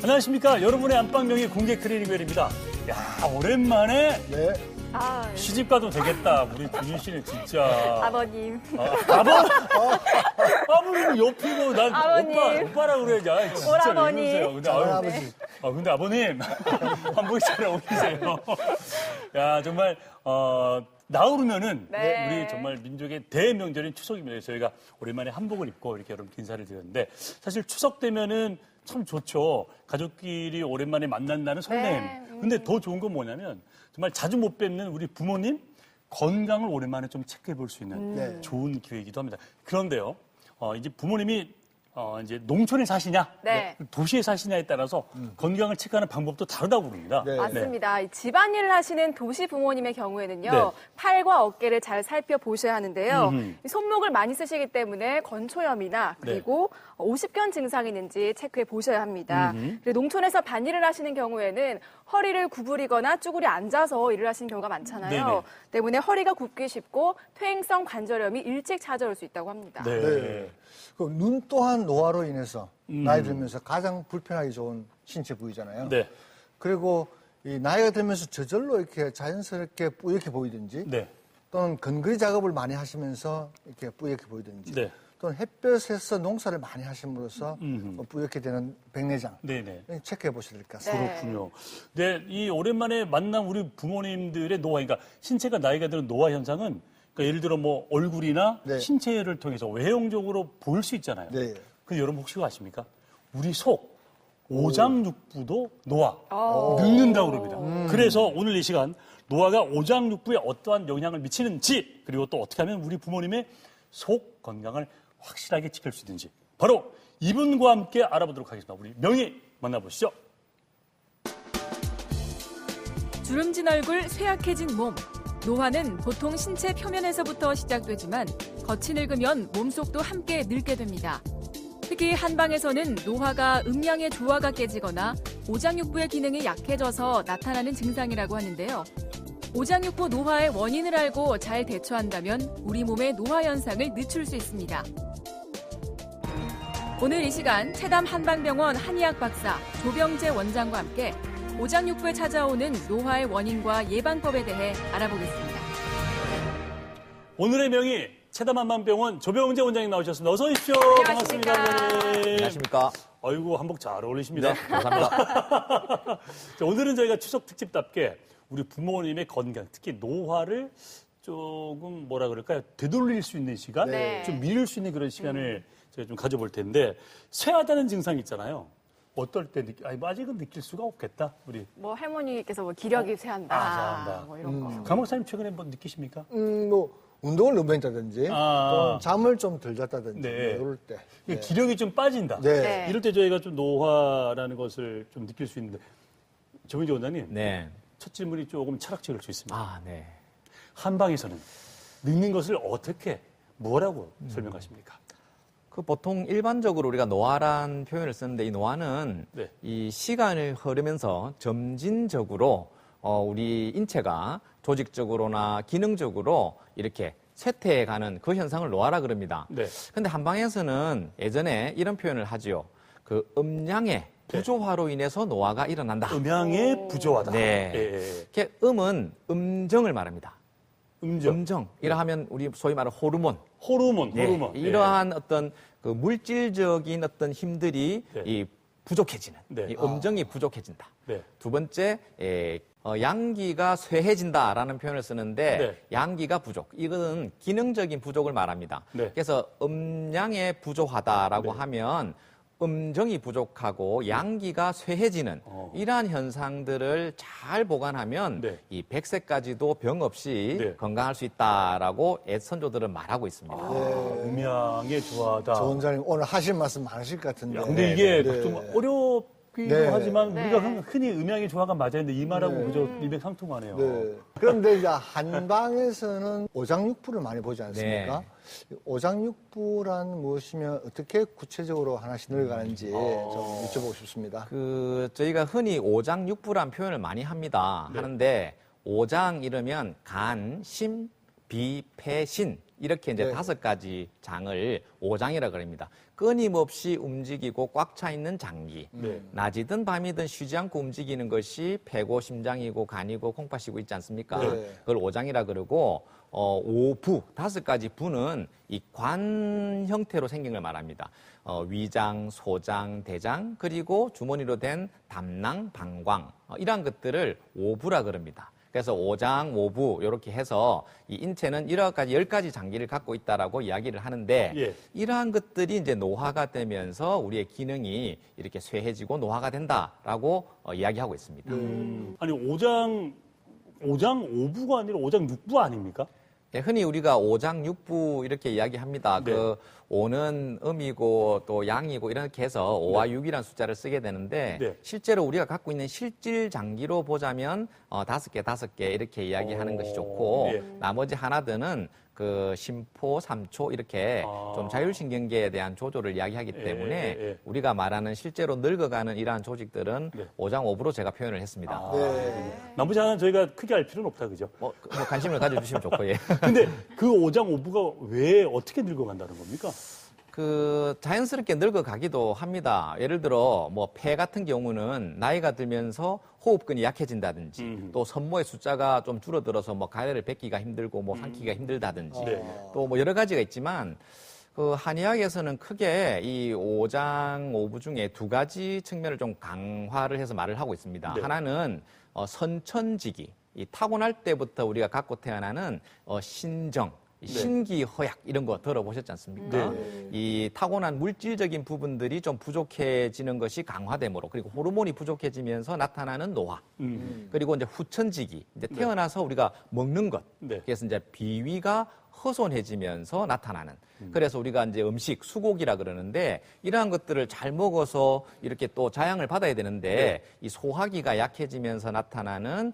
안녕하십니까. 여러분의 안방명의 공개 클리닉웰입니다. 야, 오랜만에 네. 시집 가도 되겠다. 우리 준희 씨는 진짜. 아버님. 아버님 옆이고 난 아버님. 오빠라고 그래야지. 아이, 진짜 오라버니. 왜 그러세요? 근데, 아버지. 근데 아버님 한번 찾아오세요. 야, 정말 나오르면은 네. 우리 정말 민족의 대명절인 추석입니다. 저희가 오랜만에 한복을 입고 이렇게 여러분 인사를 드렸는데 사실 추석 되면은 참 좋죠. 가족끼리 오랜만에 만난다는 설렘. 네. 근데 더 좋은 건 뭐냐면 정말 자주 못 뵙는 우리 부모님 건강을 오랜만에 좀 체크해 볼 수 있는 네. 좋은 기회이기도 합니다. 그런데요, 이제 부모님이 이제 농촌에 사시냐, 네. 도시에 사시냐에 따라서 건강을 체크하는 방법도 다르다고 그럽니다. 네. 맞습니다. 이 집안일을 하시는 도시 부모님의 경우에는요, 네. 팔과 어깨를 잘 살펴보셔야 하는데요. 음흠. 이 손목을 많이 쓰시기 때문에 건초염이나 그리고 오십견 증상이 있는지 체크해 보셔야 합니다. 그리고 농촌에서 반일을 하시는 경우에는 허리를 구부리거나 쭈그려 앉아서 일을 하시는 경우가 많잖아요. 네네. 때문에 허리가 굽기 쉽고 퇴행성 관절염이 일찍 찾아올 수 있다고 합니다. 네. 네. 그 눈 또한 노화로 인해서 나이 들면서 가장 불편하기 좋은 신체 부위잖아요. 네. 그리고 이 나이가 들면서 저절로 이렇게 자연스럽게 뿌옇게 보이든지 네. 또는 건거리 작업을 많이 하시면서 이렇게 뿌옇게 보이든지 네. 또는 햇볕에서 농사를 많이 하심으로써 뿌옇게 되는 백내장 네네. 체크해 보셔야 될 것 같습니다. 네. 그렇군요. 네, 이 오랜만에 만난 우리 부모님들의 노화, 그러니까 신체가 나이가 드는 노화 현상은 그러니까 예를 들어 뭐 얼굴이나 네. 신체를 통해서 외형적으로 보일 수 있잖아요. 네. 근데 여러분 혹시 아십니까? 우리 속 오장육부도 노화, 늙는다고 그럽니다. 그래서 오늘 이 시간 노화가 오장육부에 어떠한 영향을 미치는지 그리고 또 어떻게 하면 우리 부모님의 속 건강을 확실하게 지킬 수 있는지 바로 이분과 함께 알아보도록 하겠습니다. 우리 명희 만나보시죠. 주름진 얼굴, 쇠약해진 몸. 노화는 보통 신체 표면에서부터 시작되지만 겉이 늙으면 몸속도 함께 늙게 됩니다. 특히 한방에서는 노화가 음양의 조화가 깨지거나 오장육부의 기능이 약해져서 나타나는 증상이라고 하는데요. 오장육부 노화의 원인을 알고 잘 대처한다면 우리 몸의 노화 현상을 늦출 수 있습니다. 오늘 이 시간 채담 한방병원 한의학 박사 조병재 원장과 함께 오장육부에 찾아오는 노화의 원인과 예방법에 대해 알아보겠습니다. 오늘의 명의 채담한방병원 조병재 원장님 나오셨습니다. 어서 오십시오. 안녕하십니까. 반갑습니다. 네. 안녕하십니까. 아이고 한복 잘 어울리십니다. 네, 감사합니다. 자, 오늘은 저희가 추석 특집답게 우리 부모님의 건강, 특히 노화를 조금 뭐라 그럴까요? 되돌릴 수 있는 시간, 네. 좀 미룰 수 있는 그런 시간을 저희가 좀 가져볼 텐데 쇠하다는 증상이 있잖아요. 어떨 때 아직은 느낄 수가 없겠다. 우리 뭐 할머니께서 뭐 기력이 쇠한다, 쇠한다. 뭐 이런 거. 강 박사님 최근에 뭐 느끼십니까? 뭐 운동을 너무 했다든지 또 잠을 좀 덜 잤다든지 네. 이럴 때 이게 기력이 좀 빠진다. 네. 네. 이럴 때 저희가 좀 노화라는 것을 좀 느낄 수 있는데 조민재 원장님 네. 첫 질문이 조금 철학적일 수 있습니다. 아, 네. 한방에서는 늙는 것을 어떻게 뭐라고 설명하십니까? 그 보통 일반적으로 우리가 노화란 표현을 쓰는데 이 노화는 네. 이 시간을 흐르면서 점진적으로 우리 인체가 조직적으로나 기능적으로 이렇게 쇠퇴해가는 그 현상을 노화라 그럽니다. 네. 근데 한방에서는 예전에 이런 표현을 하지요. 그 음양의 부조화로 인해서 노화가 일어난다. 음양의 부조하다. 네. 예. 이렇게 음은 음정을 말합니다. 음정. 음정. 이라 하면 우리 소위 말하는 호르몬. 호르몬. 네, 호르몬. 이러한 어떤 그 물질적인 어떤 힘들이 네. 이 부족해지는, 네. 이 음정이 부족해진다. 네. 두 번째, 양기가 쇠해진다라는 표현을 쓰는데 네. 양기가 부족. 이거는 기능적인 부족을 말합니다. 네. 그래서 음양에 부족하다라고 네. 하면 음정이 부족하고 양기가 쇠해지는 이러한 현상들을 잘 보관하면 네. 이 100세까지도 병 없이 네. 건강할 수 있다라고 옛 선조들은 말하고 있습니다. 음양의 조화다. 조 원장님 오늘 하실 말씀 많으실 것 같은데. 야, 근데 네, 이게 네. 좀 어렵기도 네. 하지만 네. 우리가 흔히 음양의 조화가 맞았는데 이 말하고 네. 그저 일맥상통하네요. 네. 그런데 이제 한방에서는 오장육부를 많이 보지 않습니까? 오장육부란 무엇이며 어떻게 구체적으로 하나씩 늘어가는지 좀 여쭤보고 싶습니다. 그 저희가 흔히 오장육부란 표현을 많이 합니다. 네. 하는데 오장 이러면 간, 심, 비, 폐, 신 이렇게 이제 네. 5가지 장을 오장이라 그럽니다. 끊임없이 움직이고 꽉 차 있는 장기. 네. 낮이든 밤이든 쉬지 않고 움직이는 것이 폐고, 심장이고 간이고 콩팥이고 있지 않습니까? 네. 그걸 오장이라 그러고 오부, 5가지 부는 이 관 형태로 생긴 걸 말합니다. 위장, 소장, 대장, 그리고 주머니로 된 담낭, 방광 이러한 것들을 오부라 그럽니다. 그래서 오장, 오부 이렇게 해서 이 인체는 여러 가지 10가지 장기를 갖고 있다라고 이야기를 하는데 예. 이러한 것들이 이제 노화가 되면서 우리의 기능이 이렇게 쇠해지고 노화가 된다라고 이야기하고 있습니다. 아니 오장 오부가 아니라 오장 육부 아닙니까? 예, 흔히 우리가 오장 육부 이렇게 이야기합니다. 네. 그 오는 음이고 또 양이고 이렇게 해서 5와 6이라는 숫자를 쓰게 되는데 네. 실제로 우리가 갖고 있는 실질 장기로 보자면 5개 이렇게 이야기하는 것이 좋고 예. 나머지 하나들은 그 심포, 삼초 이렇게 좀 자율신경계에 대한 조절을 이야기하기 때문에 예. 우리가 말하는 실제로 늙어가는 이러한 조직들은 네. 오장 오부로 제가 표현을 했습니다. 네. 나머지 하나는 저희가 크게 알 필요는 없다, 그죠? 뭐 관심을 가져주시면 좋고 예. 근데 그 오장 오부가 왜 어떻게 늙어간다는 겁니까? 그 자연스럽게 늙어가기도 합니다. 예를 들어 뭐 폐 같은 경우는 나이가 들면서 호흡근이 약해진다든지 또 섬모의 숫자가 좀 줄어들어서 뭐 가래를 뱉기가 힘들고 뭐 삼키기가 힘들다든지 네. 또 뭐 여러 가지가 있지만 그 한의학에서는 크게 이 오장 오부 중에 2가지 측면을 좀 강화를 해서 말을 하고 있습니다. 네. 하나는 선천지기, 이 타고날 때부터 우리가 갖고 태어나는 신정. 신기, 허약 이런 거 들어보셨지 않습니까? 이 타고난 물질적인 부분들이 좀 부족해지는 것이 강화됨으로 그리고 호르몬이 부족해지면서 나타나는 노화. 그리고 이제 후천지기, 이제 태어나서 우리가 먹는 것. 네. 그래서 이제 비위가 허손해지면서 나타나는. 그래서 우리가 이제 음식, 수곡이라 그러는데 이러한 것들을 잘 먹어서 이렇게 또 자양을 받아야 되는데 이 소화기가 약해지면서 나타나는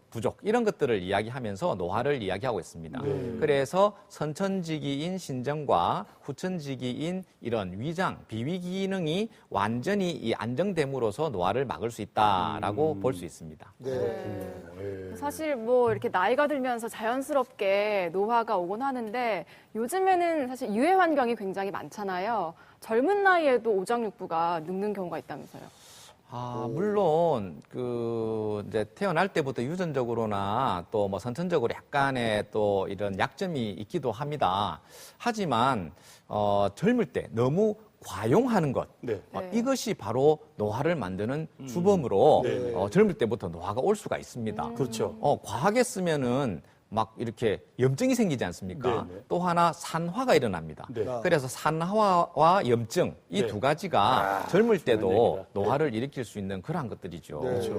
부족 이런 것들을 이야기하면서 노화를 이야기하고 있습니다. 그래서 선천지기인 신정과 후천지기인 이런 위장, 비위 기능이 완전히 이 안정됨으로써 노화를 막을 수 있다라고 볼 수 있습니다. 네. 사실 뭐 이렇게 나이가 들면서 자연스럽게 노화가 오곤 하는데 요즘에는 사실 유해 환경이 굉장히 많잖아요. 젊은 나이에도 오장육부가 늙는 경우가 있다면서요. 물론 그 이제 태어날 때부터 유전적으로나 또 뭐 선천적으로 약간의 또 이런 약점이 있기도 합니다. 하지만 젊을 때 너무 과용하는 것 네. 이것이 바로 노화를 만드는 주범으로 네. 젊을 때부터 노화가 올 수가 있습니다. 그렇죠. 과하게 쓰면은 막 이렇게 염증이 생기지 않습니까? 네, 네. 또 하나 산화가 일어납니다. 네. 그래서 산화와 염증 이 네. 2가지가 젊을 때도 얘기다. 노화를 일으킬 수 있는 그러한 것들이죠. 그렇죠.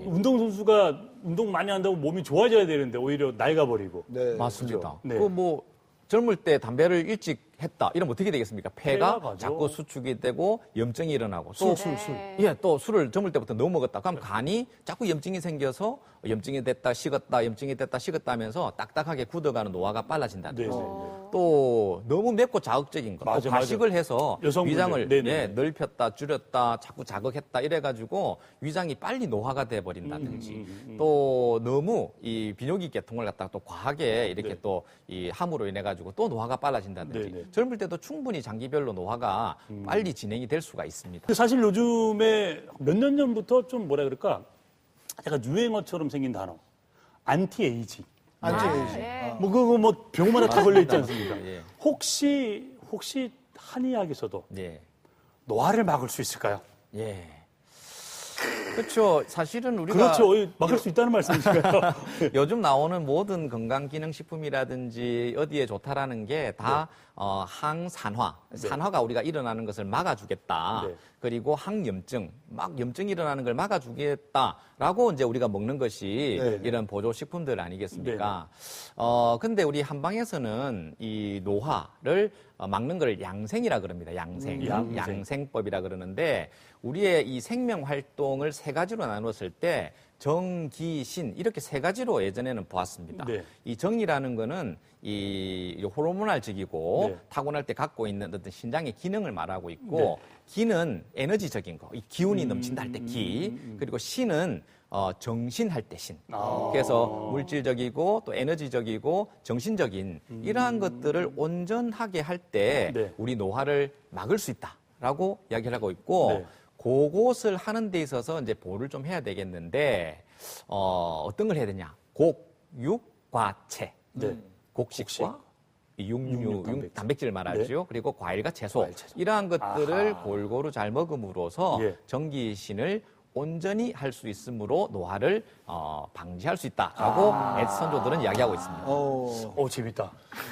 운동선수가 운동 많이 한다고 몸이 좋아져야 되는데 오히려 나이가 버리고. 네. 맞습니다. 네. 그 뭐 젊을 때 담배를 일찍 했다. 이러면 어떻게 되겠습니까? 폐가 폐가 가죠. 자꾸 수축이 되고 염증이 일어나고 또 술. 예, 또 술을 젊을 때부터 너무 먹었다. 그럼 간이 자꾸 염증이 생겨서 염증이 됐다 식었다 염증이 됐다 식었다 하면서 딱딱하게 굳어가는 노화가 빨라진다든지. 네. 또 너무 맵고 자극적인 것, 맞아, 또 과식을 해서 여성분들. 위장을 네네. 예, 넓혔다 줄였다 자꾸 자극했다 이래가지고 위장이 빨리 노화가 돼버린다든지 또 너무 이 비뇨기 계통을 갖다가 또 과하게 이렇게 네. 또 이 함으로 인해 가지고 또 노화가 빨라진다든지 네네. 젊을 때도 충분히 장기별로 노화가 빨리 진행이 될 수가 있습니다. 근데 사실 요즘에 몇 년 전부터 좀 뭐라 그럴까? 약간 유행어처럼 생긴 단어. 안티에이징. 안티에이징. 예. 뭐 그거 뭐 병마다 다 걸려 있지 않습니까? 예. 혹시 한의학에서도 예. 노화를 막을 수 있을까요? 예. 그렇죠. 사실은 우리가 그렇죠. 막을 수 있다는 말씀이신가요? 요즘 나오는 모든 건강기능식품이라든지 어디에 좋다라는 게 다 항산화, 산화가 우리가 일어나는 것을 막아주겠다. 네. 그리고 항염증, 막 염증이 일어나는 걸 막아주겠다라고 이제 우리가 먹는 것이 네. 이런 보조식품들 아니겠습니까? 근데 우리 한방에서는 이 노화를 막는 걸 양생이라 그럽니다. 양생. 양생법이라 그러는데 우리의 이 생명 활동을 3가지로 나눴을 때 정, 기, 신 이렇게 3가지로 예전에는 보았습니다. 네. 이 정이라는 거는 이 호르몬알적이고 네. 타고날 때 갖고 있는 어떤 신장의 기능을 말하고 있고 네. 기는 에너지적인 거, 이 기운이 넘친다 할 때 기, 그리고 신은 정신할 대신. 그래서 물질적이고 또 에너지적이고 정신적인 이러한 것들을 온전하게 할 때 네. 우리 노화를 막을 수 있다라고 이야기를 하고 있고 네. 그것을 하는 데 있어서 이제 보호를 좀 해야 되겠는데 어떤 걸 해야 되냐? 곡, 육, 과채. 네. 곡식과 육류, 단백질을 말하죠. 그리고 과일과 채소. 과일, 채소. 이러한 것들을 아하. 골고루 잘 먹음으로써 예. 전기신을 온전히 할 수 있으므로 노화를 방지할 수 있다라고 선조들은 이야기하고 있습니다. 재밌다.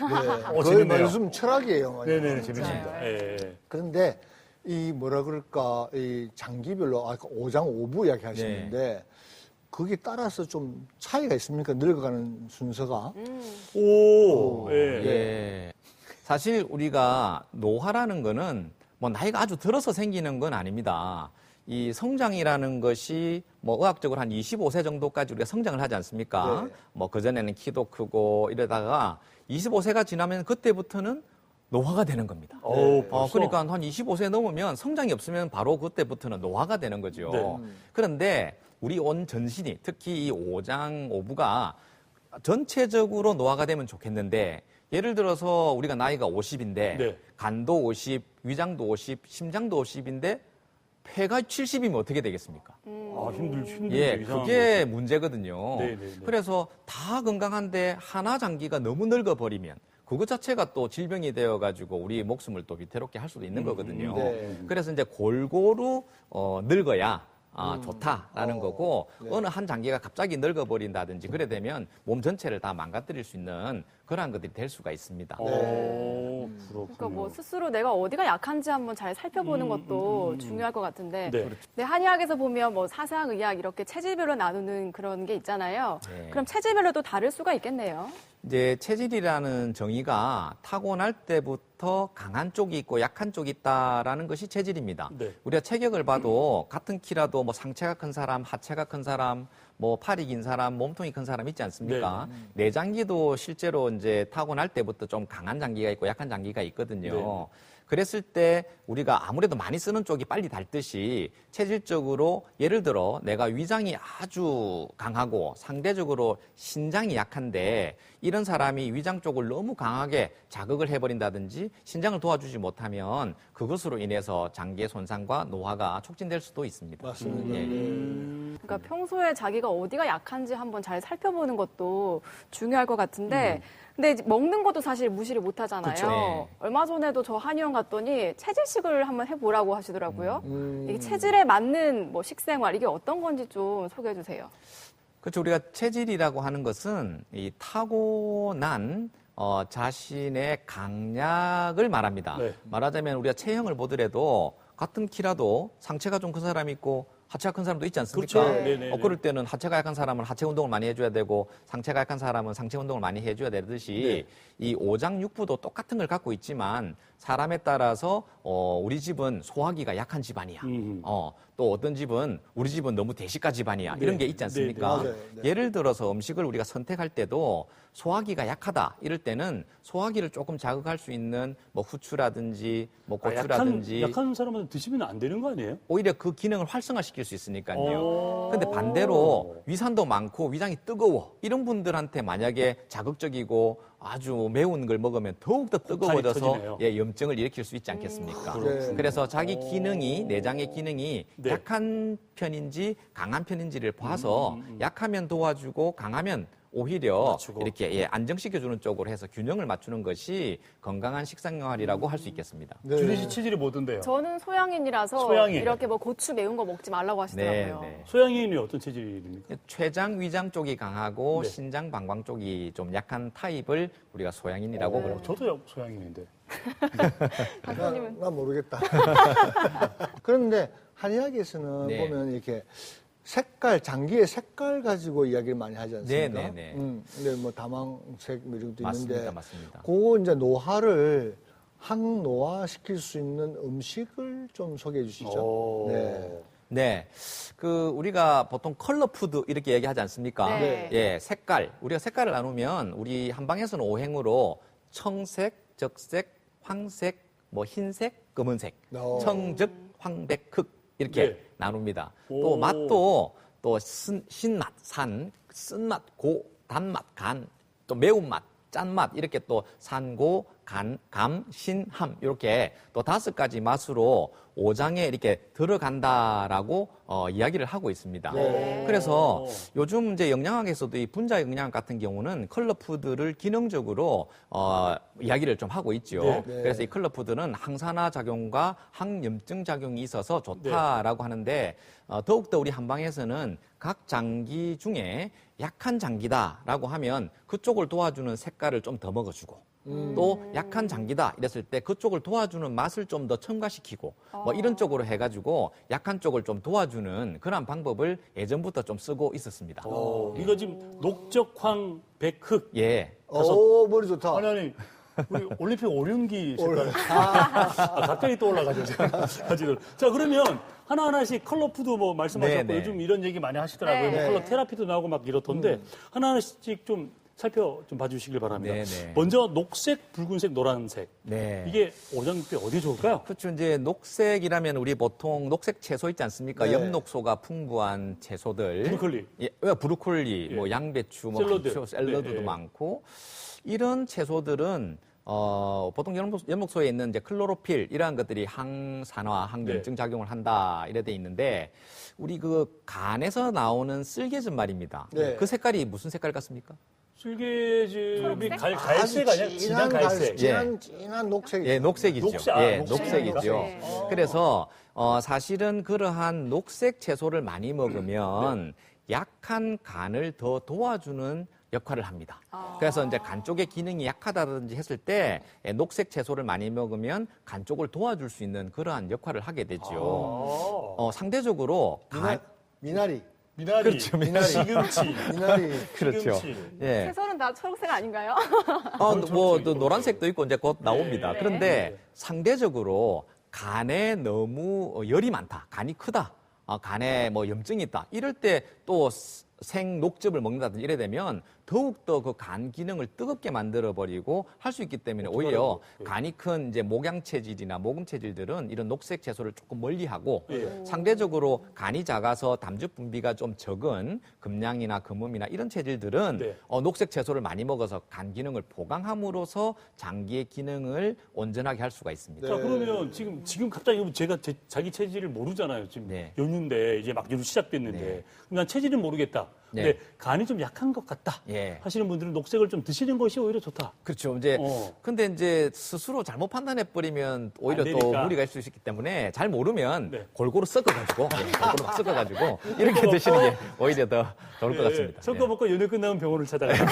네. 거의 재밌네요. 말씀 철학이에요. 네네, 재밌습니다. 예. 그런데 이 뭐라 그럴까 이 장기별로 아까 5장 5부 이야기 하시는데 거기에 따라서 좀 차이가 있습니까? 늙어가는 순서가. 오, 예. 예. 사실 우리가 노화라는 거는 뭐 나이가 아주 들어서 생기는 건 아닙니다. 이 성장이라는 것이 뭐 의학적으로 한 25세 정도까지 우리가 성장을 하지 않습니까? 네. 뭐 그전에는 키도 크고 이러다가 25세가 지나면 그때부터는 노화가 되는 겁니다. 벌써? 그러니까 한 25세 넘으면 성장이 없으면 바로 그때부터는 노화가 되는 거죠. 네. 그런데 우리 온 전신이 특히 이 5장 5부가 전체적으로 노화가 되면 좋겠는데 예를 들어서 우리가 나이가 50인데 네. 간도 50, 위장도 50, 심장도 50인데 폐가 70이면 어떻게 되겠습니까? 힘들죠. 예, 이상한 그게 문제거든요. 네, 네, 네. 그래서 다 건강한데 하나 장기가 너무 늙어버리면 그것 자체가 또 질병이 되어가지고 우리 목숨을 또 위태롭게 할 수도 있는 거거든요. 네. 그래서 이제 골고루 늙어야 좋다라는 거고 어느 한 장기가 갑자기 늙어버린다든지 그래 되면 몸 전체를 다 망가뜨릴 수 있는 그러한 것들이 될 수가 있습니다. 그렇군요. 그러니까 뭐 스스로 내가 어디가 약한지 한번 잘 살펴보는 것도 중요할 것 같은데. 네. 네, 한의학에서 보면 뭐 사상, 의학 이렇게 체질별로 나누는 그런 게 있잖아요. 네. 그럼 체질별로도 다를 수가 있겠네요. 이제 체질이라는 정의가 타고날 때부터 강한 쪽이 있고 약한 쪽이 있다라는 것이 체질입니다. 네. 우리가 체격을 봐도 같은 키라도 뭐 상체가 큰 사람, 하체가 큰 사람, 뭐 팔이 긴 사람, 몸통이 큰 사람 있지 않습니까? 내장기도 실제로 이제 타고날 때부터 좀 강한 장기가 있고 약한 장기가 있거든요. 네. 그랬을 때 우리가 아무래도 많이 쓰는 쪽이 빨리 닳듯이 체질적으로 예를 들어 내가 위장이 아주 강하고 상대적으로 신장이 약한데 이런 사람이 위장 쪽을 너무 강하게 자극을 해버린다든지 신장을 도와주지 못하면 그것으로 인해서 장기의 손상과 노화가 촉진될 수도 있습니다. 맞습니다. 예. 그러니까 평소에 자기가 어디가 약한지 한번 잘 살펴보는 것도 중요할 것 같은데 근데 이제 먹는 것도 사실 무시를 못 하잖아요. 그쵸. 네. 얼마 전에도 저 한의원 갔더니 체질식을 한번 해보라고 하시더라고요. 이게 체질에 맞는 뭐 식생활 이게 어떤 건지 좀 소개해 주세요. 그렇죠. 우리가 체질이라고 하는 것은 이 타고난 자신의 강약을 말합니다. 네. 말하자면 우리가 체형을 보더라도 같은 키라도 상체가 좀 큰 사람이 있고 하체가 큰 사람도 있지 않습니까? 그렇죠. 네네네. 그럴 때는 하체가 약한 사람은 하체 운동을 많이 해줘야 되고 상체가 약한 사람은 상체 운동을 많이 해줘야 되듯이 이 오장육부도 똑같은 걸 갖고 있지만 사람에 따라서 우리 집은 소화기가 약한 집안이야. 또 어떤 집은 우리 집은 너무 대식가 집안이야. 이런 게 있지 않습니까? 맞아요. 네. 예를 들어서 음식을 우리가 선택할 때도 소화기가 약하다 이럴 때는 소화기를 조금 자극할 수 있는 뭐 후추라든지 뭐 고추라든지 약한 사람한테 드시면 안 되는 거 아니에요? 오히려 그 기능을 활성화시킬 수 있으니까요. 근데 반대로 위산도 많고 위장이 뜨거워 이런 분들한테 만약에 자극적이고 아주 매운 걸 먹으면 더욱더 뜨거워져서 터지네요. 염증을 일으킬 수 있지 않겠습니까? 네. 그래서 자기 기능이 내장의 기능이 네. 약한 편인지 강한 편인지를 봐서 약하면 도와주고 강하면 오히려 맞추고. 이렇게 안정시켜주는 쪽으로 해서 균형을 맞추는 것이 건강한 식생활이라고 할 수 있겠습니다. 네. 주리 씨 체질이 뭐던데요? 저는 소양인이라서 소양인. 이렇게 뭐 고추 매운 거 먹지 말라고 하시더라고요. 네. 소양인이 어떤 체질입니까? 췌장, 위장 쪽이 강하고 네. 신장, 방광 쪽이 좀 약한 타입을 우리가 소양인이라고 그럽니다. 저도 소양인인데. 난 모르겠다. 그런데 한의학에서는 네. 보면 이렇게 색깔, 장기의 색깔 가지고 이야기를 많이 하지 않습니까? 네, 네, 네. 근데 뭐 다망색 뭐 이런 것도 맞습니다, 있는데 맞습니다. 그거 이제 노화를 항노화 시킬 수 있는 음식을 좀 소개해 주시죠. 오. 네. 네. 우리가 보통 컬러 푸드 이렇게 얘기하지 않습니까? 네. 예, 색깔. 우리가 색깔을 나누면 우리 한방에서는 오행으로 청색, 적색, 황색, 뭐 흰색, 검은색, 오. 청적, 황백, 흑 이렇게 네. 나눕니다. 오. 또 맛도 또 신맛, 산, 쓴맛, 고, 단맛, 간, 또 매운맛, 짠맛 이렇게 또 산고, 간, 감, 신, 함 이렇게 또 5가지 맛으로 오장에 이렇게 들어간다라고 이야기를 하고 있습니다. 그래서 요즘 이제 영양학에서도 이 분자 영양학 같은 경우는 컬러푸드를 기능적으로 이야기를 좀 하고 있죠. 그래서 이 컬러푸드는 항산화 작용과 항염증 작용이 있어서 좋다라고 하는데 더욱더 우리 한방에서는 각 장기 중에 약한 장기다라고 하면 그쪽을 도와주는 색깔을 좀 더 먹어주고 또 약한 장기다 이랬을 때 그쪽을 도와주는 맛을 좀 더 첨가시키고 뭐 이런 쪽으로 해가지고 약한 쪽을 좀 도와주는 그런 방법을 예전부터 좀 쓰고 있었습니다. 이거 지금 녹적황 백흑. 예. 오, 머리 좋다. 아니 우리 올림픽 오륜기 색깔. 갑자기 또 올라가죠. 가지들. 자 그러면 하나하나씩 컬러푸드 뭐 말씀하셨고 네네. 요즘 이런 얘기 많이 하시더라고요. 네. 뭐 컬러 테라피도 나오고 막 이렇던데 하나하나씩 좀 살펴 좀 봐주시길 바랍니다. 네네. 먼저 녹색, 붉은색, 노란색. 네. 이게 오장육부에 어디에 좋을까요? 그렇죠. 이제 녹색이라면 우리 보통 녹색 채소 있지 않습니까? 네. 엽록소가 풍부한 채소들. 브로콜리. 예, 브로콜리, 예. 뭐 양배추, 뭐 샐러드. 감초, 샐러드도 네, 네. 많고 이런 채소들은 보통 엽록소에 있는 이제 클로로필 이러한 것들이 항산화, 항염증 작용을 한다 이래 돼 있는데 우리 그 간에서 나오는 쓸개즙 말입니다. 네. 그 색깔이 무슨 색깔 같습니까? 쓸개즙이 초록색? 갈색 아니야? 진한 갈색. 진한 녹색. 예, 녹색이죠. 녹색, 아, 예, 녹색이니까. 녹색이죠. 네. 그래서 사실은 그러한 녹색 채소를 많이 먹으면 약한 간을 더 도와주는 역할을 합니다. 그래서 이제 간 쪽의 기능이 약하다든지 했을 때 녹색 채소를 많이 먹으면 간 쪽을 도와줄 수 있는 그러한 역할을 하게 되죠. 상대적으로 미나리. 미나리, 그렇죠, 미나리. 시금치, 미나리. 그렇죠. 시금치. 예. 채소는 다 초록색 아닌가요? 뭐 또 노란색도 있고 이제 곧 나옵니다. 네. 그런데 상대적으로 간에 너무 열이 많다, 간이 크다, 간에 뭐 염증이 있다 이럴 때 또 생녹즙을 먹는다든지 이래 되면 더욱더 그 간 기능을 뜨겁게 만들어버리고 할 수 있기 때문에 오히려 간이 큰 이제 목양 체질이나 모금 체질들은 이런 녹색 채소를 조금 멀리하고 상대적으로 간이 작아서 담즙 분비가 좀 적은 금양이나 금음이나 이런 체질들은 녹색 채소를 많이 먹어서 간 기능을 보강함으로써 장기의 기능을 온전하게 할 수가 있습니다. 자, 그러면 지금 갑자기 제가 자기 체질을 모르잖아요. 지금 네. 연휴인데 이제 막 연휴 시작됐는데 네. 그럼 난 체질은 모르겠다. 근데 네. 간이 좀 약한 것 같다. 예. 하시는 분들은 녹색을 좀 드시는 것이 오히려 좋다. 그렇죠. 이제 어. 근데 이제 스스로 잘못 판단해 버리면 오히려 안 또 되니까. 무리가 있을 수 있기 때문에 잘 모르면 네. 골고루 섞어가지고 골고루 막 섞어가지고 이렇게 드시는 게 오히려 더 좋을 것 같습니다. 섞어 먹고 연휴 끝나면 병원을 찾아가요.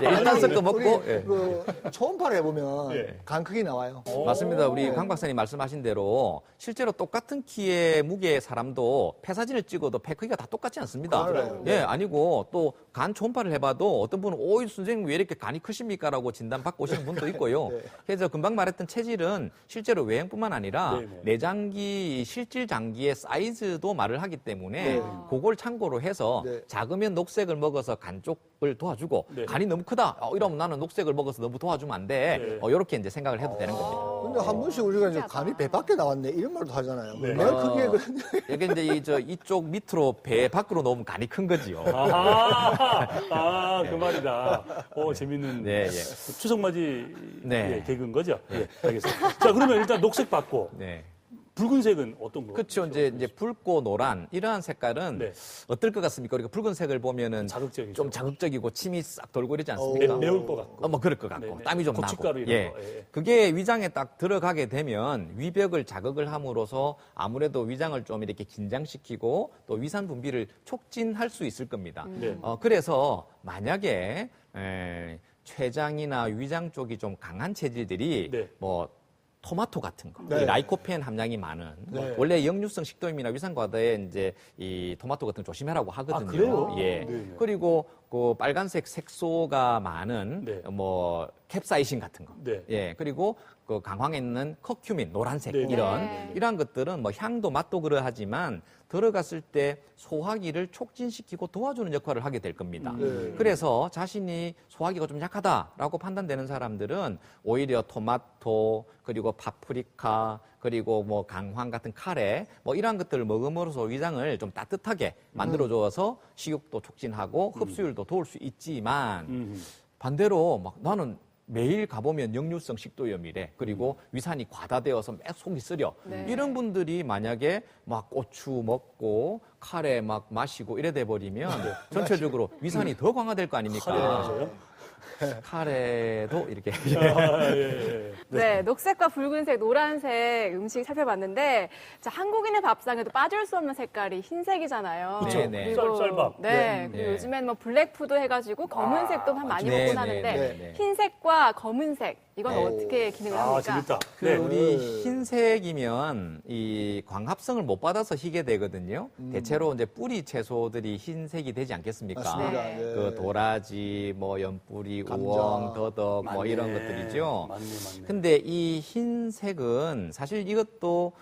예, 일단 섞어 먹고 우리 예. 그 초음파를 해보면 예. 간 크기 나와요. 맞습니다. 우리 강 박사님 말씀하신 대로 실제로 똑같은 키의 무게의 사람도 폐 사진을 찍어도 폐 크기가 다 똑같지 않습니다. 그래요. 예, 아니고 또 간 초음파를 해봐도 어떤 분은 오이 선생님 왜 이렇게 간이 크십니까라고 진단받고 오시는 분도 있고요. 그래서 금방 말했던 체질은 실제로 외형뿐만 아니라 네네. 내장기, 실질 장기의 사이즈도 말을 하기 때문에 그걸 참고로 해서 네. 작으면 녹색을 먹어서 간 쪽을 도와주고 네. 간이 너무 크다. 이러면 나는 녹색을 먹어서 너무 도와주면 안 돼. 네. 이렇게 이제 생각을 해도 되는 겁니다. 근데 한 번씩 우리가 이제 간이 배 밖에 나왔네 이런 말도 하잖아요. 네. 내가 크기에 그런 이게 이제 이쪽 밑으로 배 밖으로 놓으면 간이 큰 거지요. 그 말이다. 재밌는 네, 예. 추석맞이 네. 개그인 거죠? 예, 알겠습니다. 자, 그러면 일단 녹색 받고 네. 붉은색은 어떤 거? 그렇죠. 이제 붉고 노란 이러한 색깔은 네. 어떨 것 같습니까? 우리가 붉은색을 보면은 자극적이죠. 좀 자극적이고 침이 싹 돌고 이러지 않습니까? 매울 것 같고. 뭐 그럴 것 같고 네네. 땀이 좀 고춧가루 나고. 이런 거, 예. 그게 위장에 딱 들어가게 되면 위벽을 자극을 함으로써 아무래도 위장을 좀 이렇게 긴장시키고 또 위산 분비를 촉진할 수 있을 겁니다. 네. 그래서 만약에 췌장이나 위장 쪽이 좀 강한 체질들이 네. 뭐 토마토 같은 거, 네. 이 라이코펜 함량이 많은 네. 원래 역류성 식도염이나 위산과다에 이제 이 토마토 같은 거 조심하라고 하거든요. 그래요? 예. 네네. 그리고 그 빨간색 색소가 많은 네. 뭐 캡사이신 같은 거. 네. 예. 그리고 그 강황에 있는 커큐민 노란색 네네. 이러한 것들은 뭐 향도 맛도 그러하지만 들어갔을 때 소화기를 촉진시키고 도와주는 역할을 하게 될 겁니다. 네. 그래서 자신이 소화기가 좀 약하다라고 판단되는 사람들은 오히려 토마토 그리고 파프리카 그리고 뭐 강황 같은 카레 뭐 이러한 것들을 먹음으로써 위장을 좀 따뜻하게 만들어줘서 식욕도 촉진하고 흡수율도 도울 수 있지만 반대로 막 나는 매일 가보면 역류성 식도염이래. 그리고 위산이 과다되어서 매 속이 쓰려. 네. 이런 분들이 만약에 막 고추 먹고 카레 막 마시고 이래 돼 버리면 전체적으로 위산이 더 강화될 거 아닙니까? 카레 마셔요? 카레도 이렇게 네, 녹색과 붉은색, 노란색 음식 살펴봤는데, 자, 한국인의 밥상에도 빠질 수 없는 색깔이 흰색이잖아요. 그쵸. 네네. 쌀밥. 네, 그리고 네. 요즘엔 뭐 블랙푸드 해가지고 검은색도 많이 네, 먹곤 네, 하는데, 네, 네. 흰색과 검은색, 이건 어떻게 기능을 아, 합니까? 재밌다. 그 네. 우리 흰색이면 이 광합성을 못 받아서 희게 되거든요. 대체로 이제 뿌리 채소들이 흰색이 되지 않겠습니까? 맞습니다. 네. 예. 그 도라지, 뭐 연뿌리, 감자. 우엉, 더덕 뭐 맞네. 이런 것들이죠. 맞네. 근데 이 흰색은 사실 이것도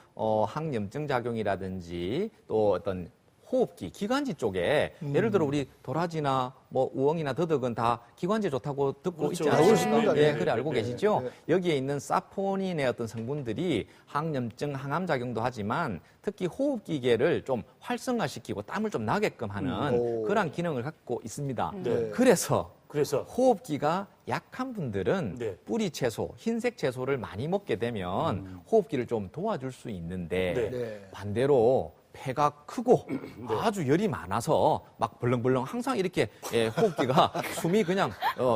항염증 작용이라든지 또 어떤 호흡기, 기관지 쪽에 예를 들어 우리 도라지나 뭐 우엉이나 더덕은 다 기관지에 좋다고 듣고 그렇죠. 있지 알고 않습니까? 있습니다. 예, 네, 그래 알고 네, 계시죠? 네. 여기에 있는 사포닌의 어떤 성분들이 항염증, 항암 작용도 하지만 특히 호흡기계를 좀 활성화시키고 땀을 좀 나게끔 하는 오. 그런 기능을 갖고 있습니다. 네. 그래서 호흡기가 약한 분들은 네. 뿌리 채소, 흰색 채소를 많이 먹게 되면 호흡기를 좀 도와줄 수 있는데 네. 네. 반대로 폐가 크고 아주 열이 많아서 막 벌렁벌렁 항상 이렇게 호흡기가 숨이 그냥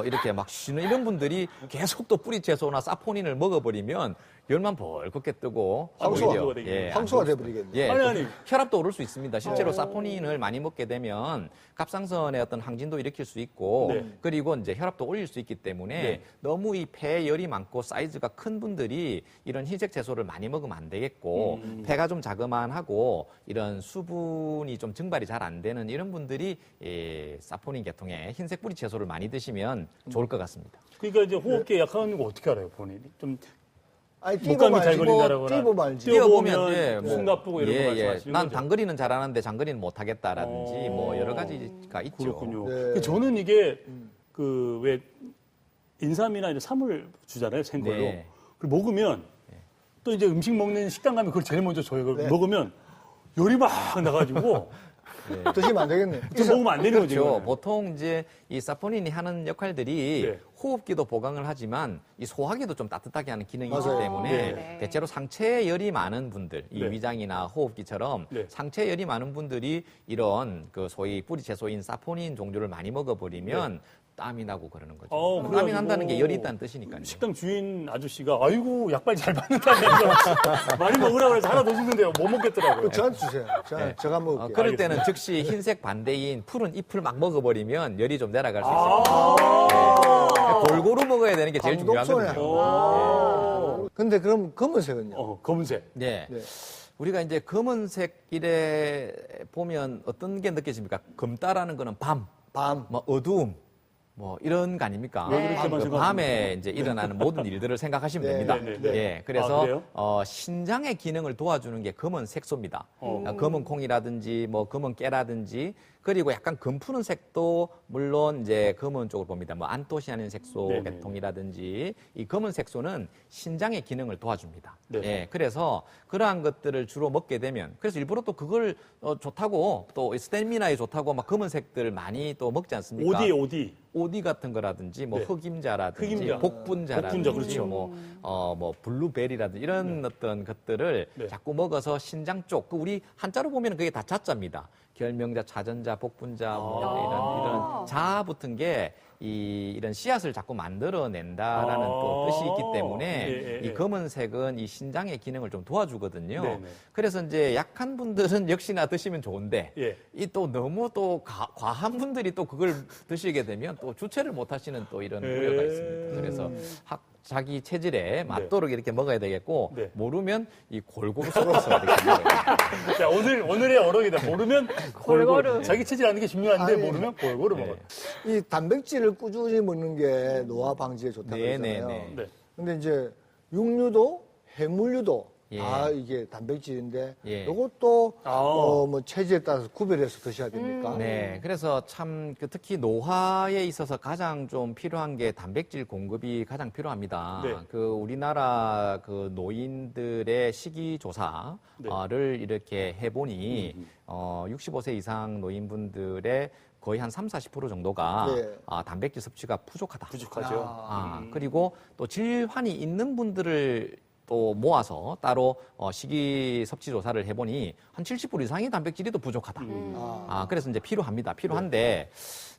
이렇게 막 쉬는 이런 분들이 계속 또 뿌리 채소나 사포닌을 먹어버리면 열만 벌겋게 뜨고 황소가 오히려 황소가 돼버리겠네요. 예, 아니. 혈압도 오를 수 있습니다. 실제로 사포닌을 많이 먹게 되면 갑상선의 어떤 항진도 일으킬 수 있고 네. 그리고 이제 혈압도 올릴 수 있기 때문에 네. 너무 이 폐에 열이 많고 사이즈가 큰 분들이 이런 흰색 채소를 많이 먹으면 안 되겠고 폐가 좀 자그만하고 이런 수분이 좀 증발이 잘 안 되는 이런 분들이 사포닌 계통의 흰색 뿌리 채소를 많이 드시면 좋을 것 같습니다. 그러니까 이제 호흡기에 약한 거 어떻게 알아요, 본인이? 좀 아니, 목감기 잘 뛰고 걸린다라거나 뛰고 알지. 뛰어보면 예, 뭐, 숨 가쁘고 이런 거 말씀하시는 난 거죠? 단거리는 잘하는데 장거리는 못하겠다라든지 뭐 여러 가지가 있죠. 그렇군요. 네. 저는 이게 그 왜 인삼이나 이런 사물 주잖아요, 생걸로. 네. 그리고 먹으면 또 이제 음식 먹는 식당 가면 그걸 제일 먼저 줘요. 그걸 네. 먹으면 열이 막 나가지고 드시면 안 되겠네. 좀 먹으면 안 되는 거죠. 그렇죠. 이거는. 보통 이제 이 사포닌이 하는 역할들이 네. 호흡기도 보강을 하지만 이 소화기도 좀 따뜻하게 하는 기능이 있기 맞아요. 때문에 네. 대체로 상체에 열이 많은 분들, 이 네. 위장이나 호흡기처럼 네. 상체에 열이 많은 분들이 이런 그 소위 뿌리 채소인 사포닌 종류를 많이 먹어버리면 네. 땀이 나고 그러는 거죠. 그래가지고 땀이 난다는 게 열이 있다는 뜻이니까요. 식당 주인 아저씨가 아이고 약발 잘 받는다면서 많이 먹으라고 해서 하나 더 주는데요. 못 먹겠더라고요. 저한테 주세요. 제가 먹을게요. 그럴 때는 즉시 흰색 반대인 푸른 잎을 막 먹어버리면 열이 좀 내려갈 수 있습니다. 골고루 먹어야 되는 게 제일 방독소네. 중요하거든요. 근데 그럼 검은색은요? 검은색. 네. 네. 우리가 이제 검은색 이래 보면 어떤 게 느껴집니까? 검다라는 거는 밤, 밤. 뭐 어두움, 뭐 이런 거 아닙니까? 네. 그렇게만 그 생각하면 밤에 이제 일어나는 모든 일들을 생각하시면 네, 됩니다. 네, 네. 예, 아, 그래서 그래요? 신장의 기능을 도와주는 게 검은 색소입니다. 검은 콩이라든지 뭐 검은 깨라든지 그리고 약간 검푸른 색도 물론 이제 검은 쪽을 봅니다. 뭐 안토시아닌 색소 네네. 계통이라든지 이 검은 색소는 신장의 기능을 도와줍니다. 네. 예, 그래서 그러한 것들을 주로 먹게 되면 그래서 일부러 또 그걸 좋다고 또 스태미나에 좋다고 막 검은색들 많이 또 먹지 않습니까? 오디. 오디 같은 거라든지 뭐 네. 흑임자라든지 흑임자. 복분자라든지 복분자, 그렇죠. 뭐 블루베리라든지 이런 어떤 것들을 네. 자꾸 먹어서 신장 쪽 그 우리 한자로 보면 그게 다 자자입니다. 결명자, 자전자, 복분자 뭐 이런 자 붙은 게 이런 씨앗을 자꾸 만들어낸다라는 또 뜻이 있기 때문에 예, 예. 이 검은색은 이 신장의 기능을 좀 도와주거든요. 네네. 그래서 이제 약한 분들은 역시나 드시면 좋은데 예. 이 또 너무 또 과한 분들이 또 그걸 드시게 되면 또 주체를 못 하시는 또 이런 우려가 있습니다. 그래서 자기 체질에 맞도록 이렇게 먹어야 되겠고 네. 모르면 이 골고루 썰어서 이렇게 먹어야 돼요. 자, 오늘의 어록이다. 모르면 골고루. 골고루. 자기 체질 아는 게 중요한데 아니, 모르면 골고루 네. 먹어요. 이 단백질을 꾸준히 먹는 게 노화 방지에 좋다고 네, 그러잖아요. 네, 네. 네. 근데 이제 육류도 해물류도 예. 이게 단백질인데 예. 이것도 아우. 뭐 체질에 따라서 구별해서 드셔야 됩니까? 네, 그래서 참 특히 노화에 있어서 가장 좀 필요한 게 단백질 공급이 가장 필요합니다. 네. 우리나라 노인들의 식이 조사를 이렇게 해보니 65세 이상 노인분들의 거의 한 30-40% 정도가 네. 단백질 섭취가 부족하다. 부족하죠. 그리고 또 질환이 있는 분들을 또 모아서 따로 식이 섭취 조사를 해보니 한 70% 이상의 단백질이 또 부족하다. 그래서 이제 필요한데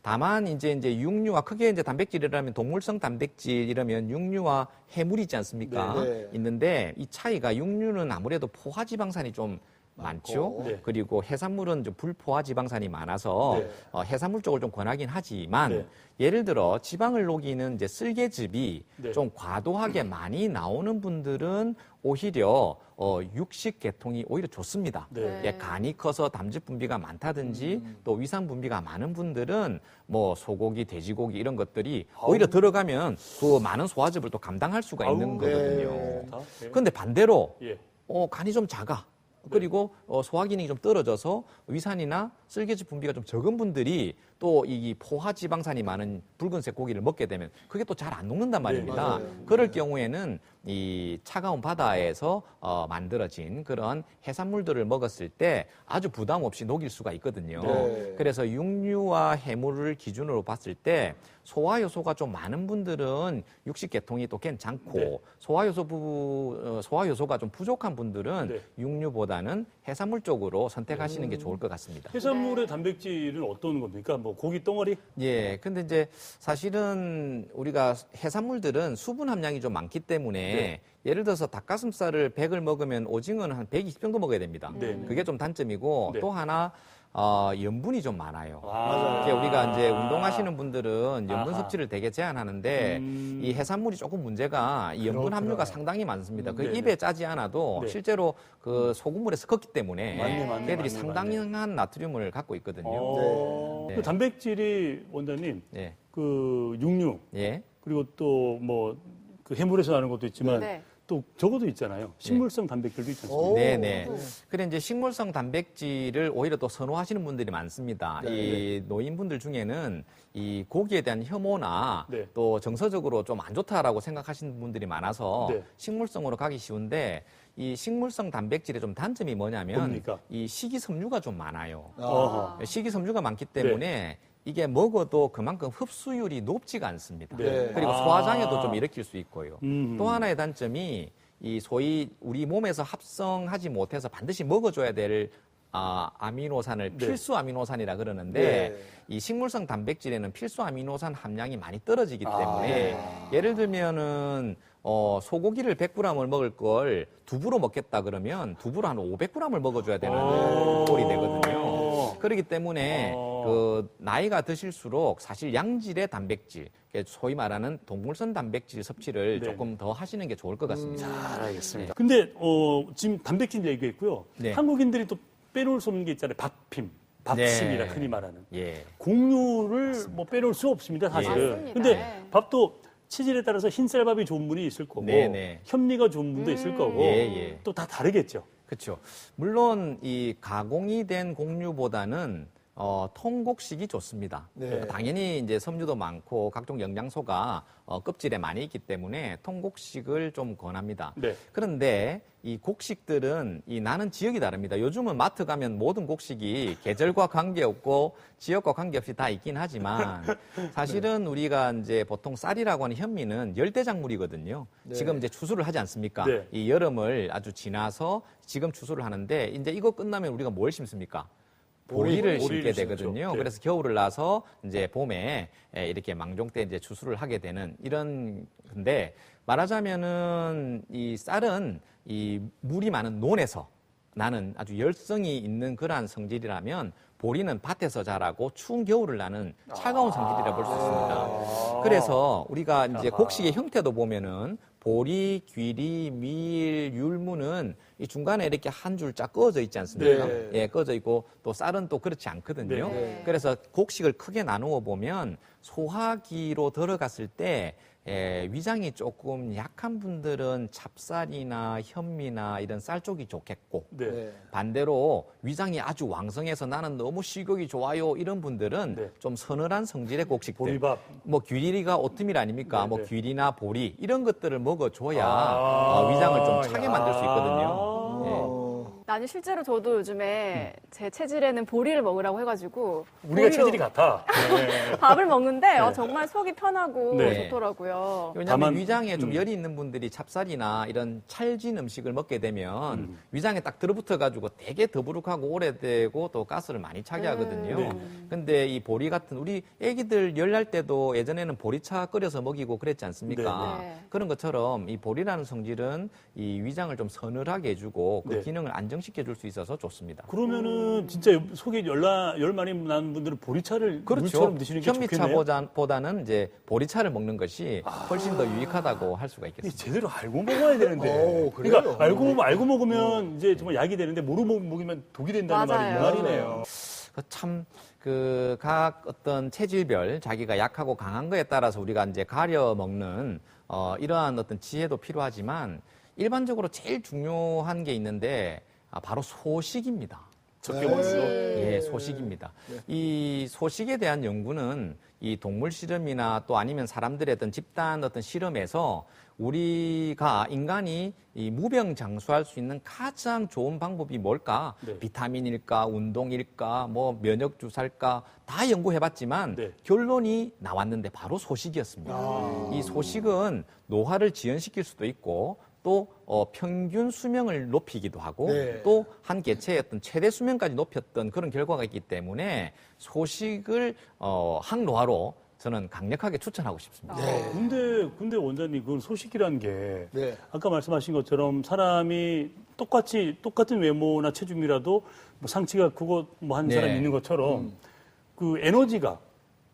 다만 이제 육류와 크게 이제 단백질이라면 동물성 단백질 이러면 육류와 해물이 있지 않습니까? 네. 있는데 이 차이가 육류는 아무래도 포화 지방산이 좀 많죠. 네. 그리고 해산물은 좀 불포화 지방산이 많아서 네. 해산물 쪽을 좀 권하긴 하지만 네. 예를 들어 지방을 녹이는 이제 쓸개즙이 네. 좀 과도하게 많이 나오는 분들은 오히려 육식 계통이 오히려 좋습니다. 네. 예, 간이 커서 담즙 분비가 많다든지 또 위산 분비가 많은 분들은 뭐 소고기, 돼지고기 이런 것들이 오히려 들어가면 그 많은 소화즙을 또 감당할 수가 있는 아우, 거거든요. 좋다. 네. 그런데 반대로 예. 간이 좀 작아. 그리고 소화 기능이 좀 떨어져서 위산이나 쓸개즙 분비가 좀 적은 분들이 또 이 포화 지방산이 많은 붉은색 고기를 먹게 되면 그게 또 잘 안 녹는단 말입니다. 맞아요. 그럴 경우에는 이 차가운 바다에서 만들어진 그런 해산물들을 먹었을 때 아주 부담 없이 녹일 수가 있거든요. 네. 그래서 육류와 해물을 기준으로 봤을 때 소화 요소가 좀 많은 분들은 육식 계통이 또 괜찮고 네. 소화 요소가 좀 부족한 분들은 네. 육류보다는 해산물 쪽으로 선택하시는 게 좋을 것 같습니다. 해산물의 단백질은 어떤 겁니까? 뭐 고기 덩어리? 예, 근데 이제 사실은 우리가 해산물들은 수분 함량이 좀 많기 때문에 네. 예를 들어서 닭가슴살을 100을 먹으면 오징어는 한 120 정도 먹어야 됩니다. 네. 그게 좀 단점이고 네. 또 하나 염분이 좀 많아요. 맞아요. 이렇게 우리가 이제 운동하시는 분들은 염분 아하. 섭취를 되게 제한하는데 이 해산물이 조금 문제가 이 염분 함유가 상당히 많습니다. 그 네네. 입에 짜지 않아도 네. 실제로 그 소금물에서 컸기 때문에 맞네, 걔들이 맞네, 상당한 나트륨을 갖고 있거든요. 그 네. 단백질이 원장님 예. 그 육류 예. 그리고 또 뭐 그 해물에서 나는 것도 있지만 네. 또 저것도 있잖아요. 식물성 단백질도 있지 않습니까? 오. 네네. 그래 이제 식물성 단백질을 오히려 또 선호하시는 분들이 많습니다. 이 노인분들 중에는 이 고기에 대한 혐오나 네. 또 정서적으로 좀 안 좋다라고 생각하시는 분들이 많아서 네. 식물성으로 가기 쉬운데 이 식물성 단백질의 좀 단점이 뭐냐면 뭡니까? 이 식이섬유가 좀 많아요. 어허. 식이섬유가 많기 때문에 이게 먹어도 그만큼 흡수율이 높지가 않습니다. 네. 그리고 소화장애도 좀 일으킬 수 있고요. 음. 또 하나의 단점이 이 소위 우리 몸에서 합성하지 못해서 반드시 먹어줘야 될 아미노산을 네. 필수 아미노산이라 그러는데 네. 이 식물성 단백질에는 필수 아미노산 함량이 많이 떨어지기 때문에 예를 들면은 소고기를 100g을 먹을 걸 두부로 먹겠다 그러면 두부로 한 500g을 먹어줘야 되는 꼴이 되거든요. 그렇기 때문에 그 나이가 드실수록 사실 양질의 단백질, 소위 말하는 동물성 단백질 섭취를 네. 조금 더 하시는 게 좋을 것 같습니다. 잘 알겠습니다. 근데 지금 단백질 얘기했고요. 네. 한국인들이 또 빼놓을 수 없는 게 있잖아요. 밥심이라 네. 흔히 말하는. 예. 곡류를 뭐 빼놓을 수 없습니다, 사실은. 맞습니다. 근데 네. 밥도 체질에 따라서 흰쌀밥이 좋은 분이 있을 거고 네네. 현미가 좋은 분도 있을 거고 예. 또 다 다르겠죠. 그렇죠. 물론 이 가공이 된 곡류보다는 통곡식이 좋습니다. 네. 당연히 이제 섬유도 많고 각종 영양소가 껍질에 많이 있기 때문에 통곡식을 좀 권합니다. 네. 그런데 이 곡식들은 나는 지역이 다릅니다. 요즘은 마트 가면 모든 곡식이 계절과 관계없고 지역과 관계없이 다 있긴 하지만 사실은 우리가 이제 보통 쌀이라고 하는 현미는 열대작물이거든요. 네. 지금 이제 추수를 하지 않습니까? 네. 이 여름을 아주 지나서 지금 추수를 하는데 이제 이거 끝나면 우리가 뭘 심습니까? 보리를 심게 보리를 되거든요. 심죠. 네. 그래서 겨울을 나서 이제 봄에 이렇게 망종 때 이제 추수를 하게 되는 이런 건데 말하자면은 이 쌀은 이 물이 많은 논에서 나는 아주 열성이 있는 그러한 성질이라면 보리는 밭에서 자라고 추운 겨울을 나는 차가운 성질이라 볼 수 있습니다. 그래서 우리가 이제 곡식의 형태도 보면은 보리, 귀리, 밀, 율무는 이 중간에 이렇게 한 줄 쫙 꺼져 있지 않습니까? 네. 예, 꺼져 있고 또 쌀은 또 그렇지 않거든요. 네. 그래서 곡식을 크게 나누어 보면 소화기로 들어갔을 때 위장이 조금 약한 분들은 찹쌀이나 현미나 이런 쌀 쪽이 좋겠고 네. 네. 반대로 위장이 아주 왕성해서 나는 너무 식욕이 좋아요 이런 분들은 네. 좀 서늘한 성질의 곡식들 보리밥. 뭐 귀리가 오트밀 아닙니까? 네, 뭐 네. 귀리나 보리 이런 것들을 먹어줘야 아. 위장을 좀 차게 만들 수 있거든요. 어, 나는 실제로 저도 요즘에 제 체질에는 보리를 먹으라고 해가지고 우리가 보리로 체질이 같아. 네. 밥을 먹는데 네. 정말 속이 편하고 네. 좋더라고요. 왜냐하면 다만, 위장에 좀 열이 있는 분들이 찹쌀이나 이런 찰진 음식을 먹게 되면 위장에 딱 들어붙어가지고 되게 더부룩하고 오래되고 또 가스를 많이 차게 하거든요. 네. 근데 이 보리 같은 우리 애기들 열날 때도 예전에는 보리차 끓여서 먹이고 그랬지 않습니까? 네. 네. 그런 것처럼 이 보리라는 성질은 이 위장을 좀 서늘하게 해주고 그 네. 기능을 안정시켜 줄 수 있어서 좋습니다. 그러면은 진짜 속에 열 많이 난 분들은 보리차를 물처럼 드시는 게 좋겠네요. 현미차보다는 이제 보리차를 먹는 것이 훨씬 더 유익하다고 할 수가 이게 있겠습니다. 제대로 알고 먹어야 되는데. 오, 그래요? 그러니까 알고 먹으면 이제 정말 약이 되는데 모르고 먹으면 독이 된다는 맞아요. 말이 이 말이네요. 참, 각 어떤 체질별 자기가 약하고 강한 거에 따라서 우리가 이제 가려 먹는, 이러한 어떤 지혜도 필요하지만 일반적으로 제일 중요한 게 있는데, 바로 소식입니다. 적게 먹는 거. 예, 소식입니다. 이 소식에 대한 연구는 이 동물 실험이나 또 아니면 사람들의 어떤 집단 어떤 실험에서 우리가 인간이 이 무병장수할 수 있는 가장 좋은 방법이 뭘까? 네. 비타민일까, 운동일까, 뭐 면역 주사일까 다 연구해봤지만 네. 결론이 나왔는데 바로 소식이었습니다. 이 소식은 노화를 지연시킬 수도 있고 또 평균 수명을 높이기도 하고 네. 또 한 개체의 어떤 최대 수명까지 높였던 그런 결과가 있기 때문에 소식을 항노화로 저는 강력하게 추천하고 싶습니다. 근데 원장님, 그건 소식이란 게 네. 아까 말씀하신 것처럼 사람이 똑같은 외모나 체중이라도 뭐 상체가 크고 뭐 한 네. 사람이 있는 것처럼 그 에너지가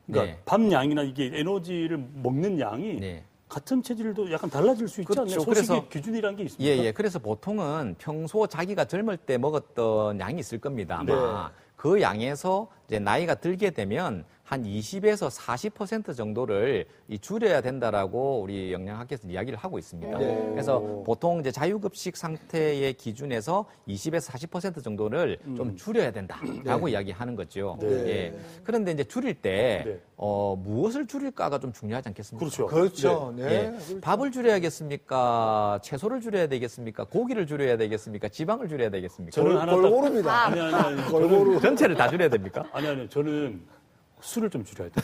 그러니까 네. 밥 양이나 이게 에너지를 먹는 양이 네. 같은 체질도 약간 달라질 수 있지 그렇죠. 않나요? 소식의 그래서- 기준이란 게 있습니까? 예. 그래서 보통은 평소 자기가 젊을 때 먹었던 양이 있을 겁니다. 아마. 네. 그 양에서 이제 나이가 들게 되면 한 20에서 40% 정도를 줄여야 된다라고 우리 영양학에서 이야기를 하고 있습니다. 네. 그래서 보통 이제 자유급식 상태의 기준에서 20에서 40% 정도를 좀 줄여야 된다라고 이야기하는 거죠. 네. 예. 그런데 이제 줄일 때 네. 무엇을 줄일까가 좀 중요하지 않겠습니까? 그렇죠. 그렇죠. 네. 예. 그렇죠. 밥을 줄여야겠습니까? 채소를 줄여야 되겠습니까? 고기를 줄여야 되겠습니까? 지방을 줄여야 되겠습니까? 저는 하나 딱 골고루입니다. 아니 골고루. 전체를 다 줄여야 됩니까? 아니 저는 술을 좀 줄여야 돼.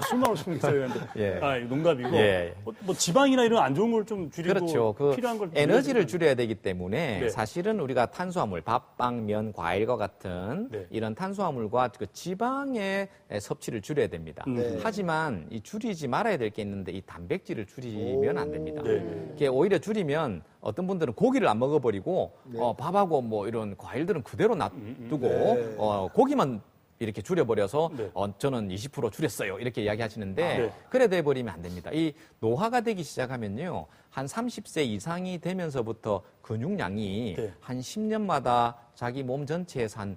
술만 좀 있어야 되는데. 예. 농담이고. 예. 뭐 지방이나 이런 안 좋은 걸 좀 줄이고 그렇죠. 필요한 걸 에너지를 줄여야 되기 때문에 네. 사실은 우리가 탄수화물, 밥, 빵, 면, 과일과 같은 네. 이런 탄수화물과 그 지방의 섭취를 줄여야 됩니다. 네. 하지만 이 줄이지 말아야 될 게 있는데 이 단백질을 줄이면 안 됩니다. 네. 이게 오히려 줄이면 어떤 분들은 고기를 안 먹어버리고 밥하고 뭐 이런 과일들은 그대로 놔두고 네. 고기만 이렇게 줄여버려서 네. 저는 20% 줄였어요 이렇게 이야기하시는데 네. 그래 돼버리면 안 됩니다. 이 노화가 되기 시작하면요 한 30세 이상이 되면서부터 근육량이 네. 한 10년마다 자기 몸 전체에서 한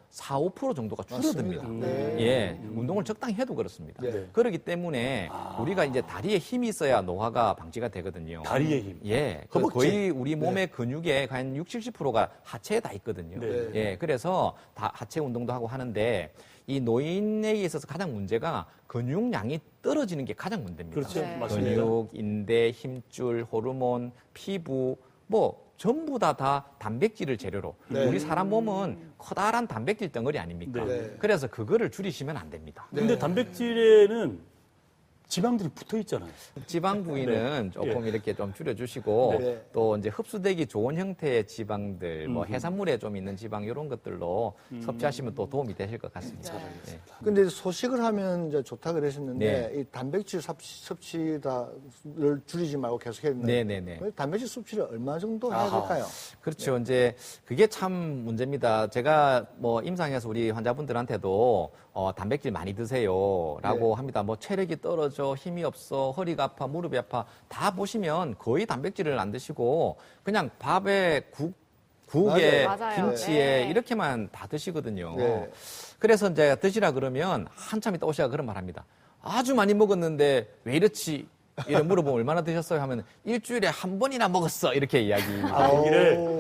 4, 5% 정도가 줄어듭니다. 맞습니다. 네. 예, 운동을 적당히 해도 그렇습니다. 네. 그렇기 때문에 우리가 이제 다리에 힘이 있어야 노화가 방지가 되거든요. 다리의 힘. 예, 허벅지. 거의 우리 몸의 근육의 한 60, 70%가 하체에 다 있거든요. 네. 예, 그래서 다 하체 운동도 하고 하는데 이 노인에 있어서 가장 문제가 근육량이 떨어지는 게 가장 문제입니다. 그렇죠. 네. 맞습니다. 근육, 인대, 힘줄, 호르몬, 피부 뭐 전부 다 단백질을 재료로 네. 우리 사람 몸은 커다란 단백질 덩어리 아닙니까? 네. 그래서 그거를 줄이시면 안 됩니다. 근데 단백질에는 지방들이 붙어 있잖아요. 지방 부위는 조금 이렇게 좀 줄여주시고 네. 또 이제 흡수되기 좋은 형태의 지방들, 뭐 해산물에 좀 있는 지방 이런 것들로 섭취하시면 또 도움이 되실 것 같습니다. 네. 근데 소식을 하면 이제 좋다 그러셨는데 네. 이 단백질 섭취를 줄이지 말고 계속 해야 된다. 네네네. 단백질 섭취를 얼마 정도 해야 될까요? 그렇죠. 이제 그게 참 문제입니다. 제가 뭐 임상에서 우리 환자분들한테도 단백질 많이 드세요라고 합니다. 뭐 체력이 떨어져, 힘이 없어, 허리가 아파, 무릎이 아파 다 보시면 거의 단백질을 안 드시고 그냥 밥에 국에 맞아요. 김치에 네. 이렇게만 다 드시거든요. 네. 그래서 이제 드시라 그러면 한참 있다 오시가 그런 말 합니다. 아주 많이 먹었는데 왜 이렇지? 이래 물어보면 얼마나 드셨어요? 하면 일주일에 한 번이나 먹었어. 이렇게 이야기를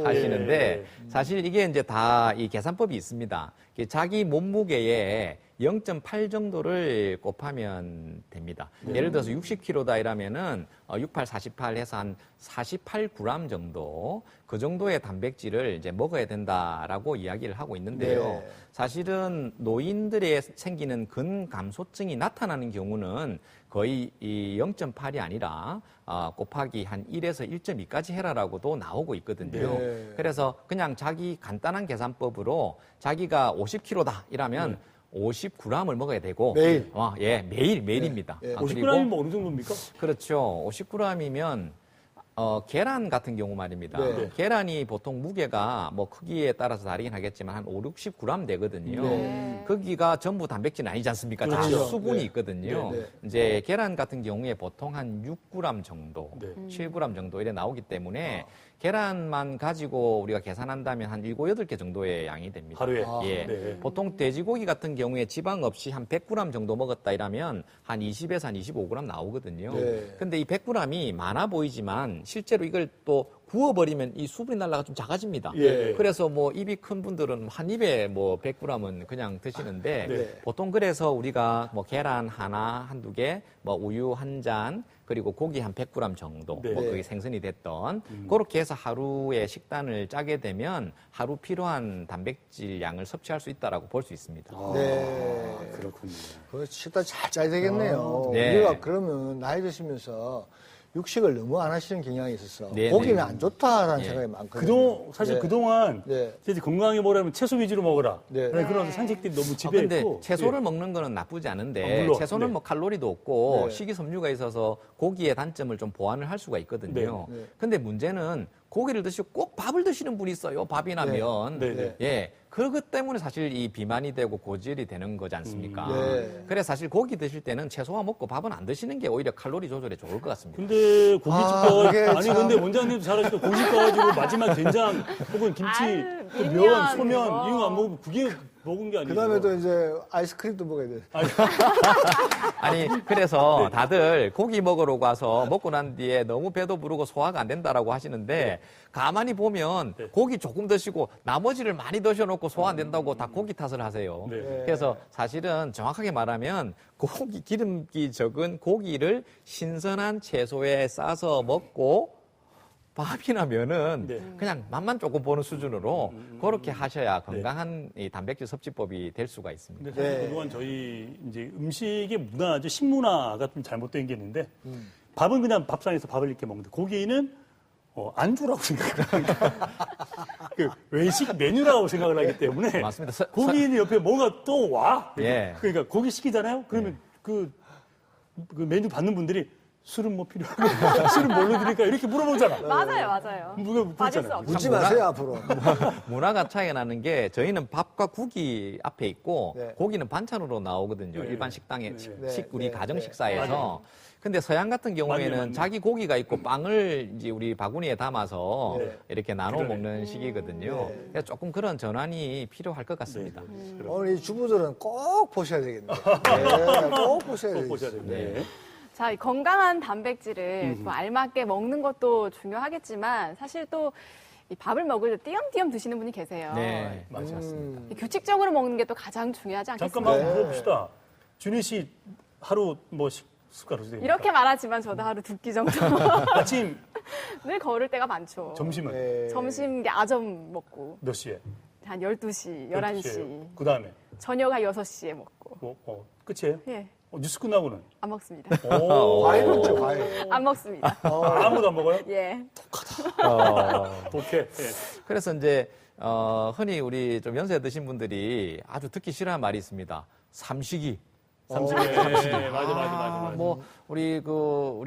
하시는데 사실 이게 이제 다 이 계산법이 있습니다. 자기 몸무게에 0.8 정도를 곱하면 됩니다. 예를 들어서 60kg다 이러면은 68, 48 해서 한 48g 정도 그 정도의 단백질을 이제 먹어야 된다라고 이야기를 하고 있는데요. 네. 사실은 노인들에 생기는 근감소증이 나타나는 경우는 거의 이 0.8이 아니라 곱하기 한 1에서 1.2까지 해라라고도 나오고 있거든요. 네. 그래서 그냥 자기 간단한 계산법으로 자기가 50kg다 이러면 50g을 먹어야 되고 매일. 매일입니다. 네. 50g이면 뭐 어느 정도입니까? 그렇죠. 50g이면 계란 같은 경우 말입니다. 네. 계란이 보통 무게가 뭐 크기에 따라서 다르긴 하겠지만 한 5, 60g 되거든요. 네. 거기가 전부 단백질은 아니지 않습니까? 다 그렇죠. 수분이 네. 있거든요. 네, 네. 이제 계란 같은 경우에 보통 한 6g 정도, 네. 7g 정도 이래 나오기 때문에 계란만 가지고 우리가 계산한다면 한 7, 8개 정도의 양이 됩니다. 하루에. 예. 네. 보통 돼지고기 같은 경우에 지방 없이 한 100g 정도 먹었다 이러면 한 20에서 한 25g 나오거든요. 네. 근데 이 100g이 많아 보이지만 실제로 이걸 또 구워버리면 이 수분이 날라가 좀 작아집니다. 예. 그래서 뭐 입이 큰 분들은 한 입에 뭐 100g은 그냥 드시는데 네. 보통 그래서 우리가 뭐 계란 하나, 한두 개, 뭐 우유 한 잔, 그리고 고기 한 100g 정도, 네. 뭐 그게 생선이 됐던 그렇게 해서 하루에 식단을 짜게 되면 하루 필요한 단백질 양을 섭취할 수 있다라고 볼 수 있습니다. 네. 그렇군요. 그 식단 잘 짜야 되겠네요. 네. 우리가 그러면 나이 드시면서 육식을 너무 안 하시는 경향이 있어서 네, 고기는 네. 안 좋다라는 예. 생각이 많거든요. 사실 네. 그동안 네. 이제 건강하게 먹으려면 채소 위주로 먹어라. 네. 그런 상식들이 너무 근데 지배했고. 채소를 예. 먹는 거는 나쁘지 않은데 물론. 채소는 네. 뭐 칼로리도 없고 네. 식이섬유가 있어서 고기의 단점을 좀 보완을 할 수가 있거든요. 네. 네. 근데 문제는 고기를 드시고 꼭 밥을 드시는 분이 있어요. 밥이나 네. 면. 네, 네. 예. 그것 때문에 사실 이 비만이 되고 고지혈이 되는 거지 않습니까? 네. 그래서 사실 고기 드실 때는 채소와 먹고 밥은 안 드시는 게 오히려 칼로리 조절에 좋을 것 같습니다. 근데 고깃집 그게 아니 참- 근데 원장님도 잘하시고 고깃집 가가지고 마지막 된장 혹은 김치, 아유, 또 밀면 면, 소면 그거. 이거 안 먹으면 그게 먹은 게 아니에요. 그 다음에도 이제 아이스크림도 먹어야 돼. 아니 그래서 다들 고기 먹으러 가서 먹고 난 뒤에 너무 배도 부르고 소화가 안 된다라고 하시는데 가만히 보면 고기 조금 드시고 나머지를 많이 드셔놓고 소화 안 된다고 다 고기 탓을 하세요. 네. 그래서 사실은 정확하게 말하면 고기 기름기 적은 고기를 신선한 채소에 싸서 먹고 밥이나 면은 네. 그냥 맛만 조금 보는 수준으로 그렇게 하셔야 건강한 이 단백질 섭취법이 될 수가 있습니다. 근데 사실 네. 그동안 저희 이제 음식의 문화죠. 식문화가 좀 잘못된 게 있는데 밥은 그냥 밥상에서 밥을 이렇게 먹는데 고기는 안주라고 생각을 합니다. 그 외식 메뉴라고 생각을 하기 때문에 맞습니다. 고기는 옆에 뭐가 또 와. 예. 그러니까 고기 시키잖아요. 그러면 그 메뉴 받는 분들이 술은 뭐 필요하고 술은 뭘로 드릴까 이렇게 물어보잖아. 맞아요. 누가 빠질 수 그렇잖아요. 없죠. 묻지 마세요, 앞으로. 문화가 차이가 나는 게 저희는 밥과 국이 앞에 있고 네. 고기는 반찬으로 나오거든요. 네. 일반 식당에 네. 우리 네. 가정 네. 식사에서. 근데 서양 같은 경우에는 맞네. 자기 고기가 있고 빵을 이제 우리 바구니에 담아서 네. 이렇게 나눠 그러네. 먹는 식이거든요. 네. 그래서 조금 그런 전환이 필요할 것 같습니다. 오늘 이 주부들은 꼭 보셔야 되겠네요. 네, 꼭 보셔야 꼭 보셔야 되겠어요. 됩니다. 네. 자, 이 건강한 단백질을 뭐 알맞게 먹는 것도 중요하겠지만 사실 또 이 밥을 먹을 때 띄엄띄엄 드시는 분이 계세요. 네, 맞아. 맞습니다. 이 규칙적으로 먹는 게 또 가장 중요하지 않겠습니까? 잠깐만 네. 물어봅시다. 준희 씨 하루 뭐 숟가락 됩니까? 이렇게 말하지만 저도 하루 2끼 정도 아침, 늘 걸을 때가 많죠. 점심은 네. 점심 아점 먹고 몇 시에? 한 12시, 11시. 그 다음에 저녁 한 6시에 먹고. 끝이에요? 예. 뉴스 끝나고는? 안 먹습니다. 오, 과일 먹죠, 과일. 안 먹습니다. 아무도 안 먹어요? 예. 오케이. 예. 그래서 이제 흔히 우리 좀 연세 드신 분들이 아주 듣기 싫어하는 말이 있습니다. 삼식이. 네, 맞아. 뭐 우리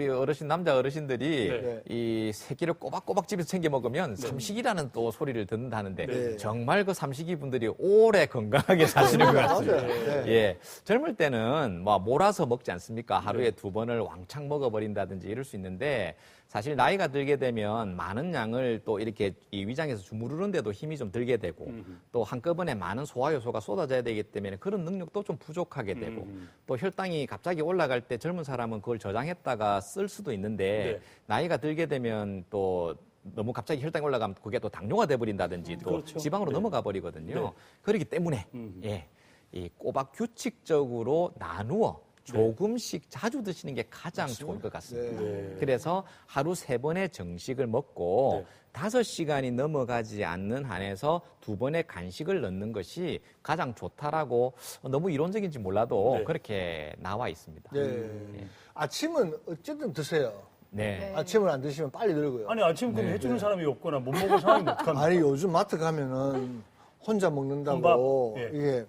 어르신 남자 어르신들이 네. 이 새끼를 꼬박꼬박 집에서 챙겨 먹으면 삼식이라는 또 소리를 듣는다는데 네. 정말 그 삼식이 분들이 오래 건강하게 사시는 것 같습니다. 맞아요. 네. 예, 젊을 때는 뭐 몰아서 먹지 않습니까? 하루에 2번을 왕창 먹어버린다든지 이럴 수 있는데 사실 나이가 들게 되면 많은 양을 또 이렇게 이 위장에서 주무르는데도 힘이 좀 들게 되고 또 한꺼번에 많은 소화 요소가 쏟아져야 되기 때문에 그런 능력도 좀 부족하게 되고 또 혈당이 갑자기 올라갈 때 젊은 사람은 그걸 저장했다가 쓸 수도 있는데 네. 나이가 들게 되면 또 너무 갑자기 혈당이 올라가면 그게 또 당뇨가 돼버린다든지 또 그렇죠. 지방으로 네. 넘어가 버리거든요. 네. 그렇기 때문에 예, 이 꼬박 규칙적으로 나누어 조금씩 자주 드시는 게 가장 좋을 것 같습니다. 네. 그래서 하루 3번의 정식을 먹고 네. 5시간이 넘어가지 않는 한에서 2번의 간식을 넣는 것이 가장 좋다라고 너무 이론적인지 몰라도 네. 그렇게 나와 있습니다. 네. 아침은 어쨌든 드세요. 네. 아침을 안 드시면 빨리 늙어요. 아니 아침 그럼 해주는 사람이 없거나 못 먹을 상황이면 어떡합니까? 아니 요즘 마트 가면은 혼자 먹는다고 혼밥, 예. 이게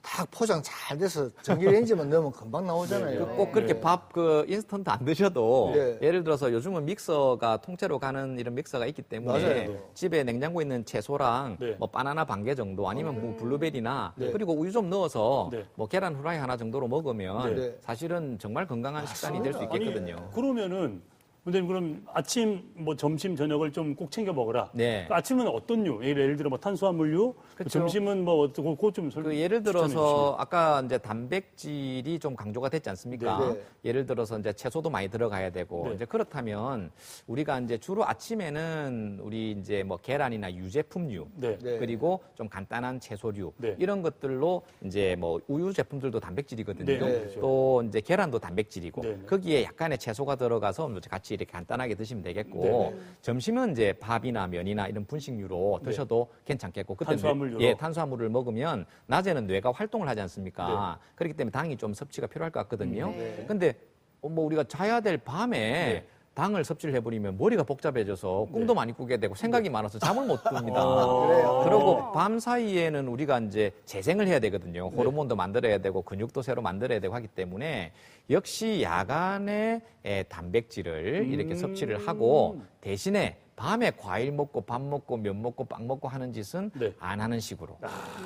딱 포장 잘 돼서 전기레인지만 넣으면 금방 나오잖아요. 꼭 그렇게 밥 인스턴트 안 드셔도 네. 예를 들어서 요즘은 믹서가 통째로 가는 이런 믹서가 있기 때문에 맞아요. 집에 냉장고에 있는 채소랑 네. 뭐 바나나 반 개 정도 아니면 뭐 블루베리나 네. 그리고 우유 좀 넣어서 네. 뭐 계란 후라이 하나 정도로 먹으면 네. 사실은 정말 건강한 식단이 될 수 있겠거든요. 아니, 그러면은 원장님 그럼 아침 뭐 점심 저녁을 좀 꼭 챙겨 먹어라. 네. 그 아침은 어떤 류? 예를 들어 뭐 탄수화물류, 그쵸. 점심은 뭐 어떻고 그거 좀 그 예를 들어서 아까 이제 단백질이 좀 강조가 됐지 않습니까? 네, 네. 예를 들어서 이제 채소도 많이 들어가야 되고 네. 이제 그렇다면 우리가 이제 주로 아침에는 우리 이제 뭐 계란이나 유제품류 네. 네. 그리고 좀 간단한 채소류 네. 이런 것들로 이제 뭐 우유 제품들도 단백질이거든요. 네, 그렇죠. 또 이제 계란도 단백질이고 네, 네. 거기에 약간의 채소가 들어가서 같이 이렇게 간단하게 드시면 되겠고 네. 점심은 이제 밥이나 면이나 이런 분식류로 드셔도 괜찮겠고 그때 탄수화물류로? 예, 탄수화물을 먹으면 낮에는 뇌가 활동을 하지 않습니까? 그렇기 때문에 당이 좀 섭취가 필요할 것 같거든요. 근데 뭐 우리가 자야 될 밤에 당을 섭취를 해버리면 머리가 복잡해져서 꿈도 많이 꾸게 되고 생각이 많아서 잠을 못 듭니다. 그래요. 그리고 밤 사이에는 우리가 이제 재생을 해야 되거든요. 호르몬도 만들어야 되고 근육도 새로 만들어야 되고 하기 때문에 역시 야간에 단백질을 이렇게 섭취를 하고 대신에 밤에 과일 먹고 밥 먹고 면 먹고 빵 먹고 하는 짓은 네. 안 하는 식으로.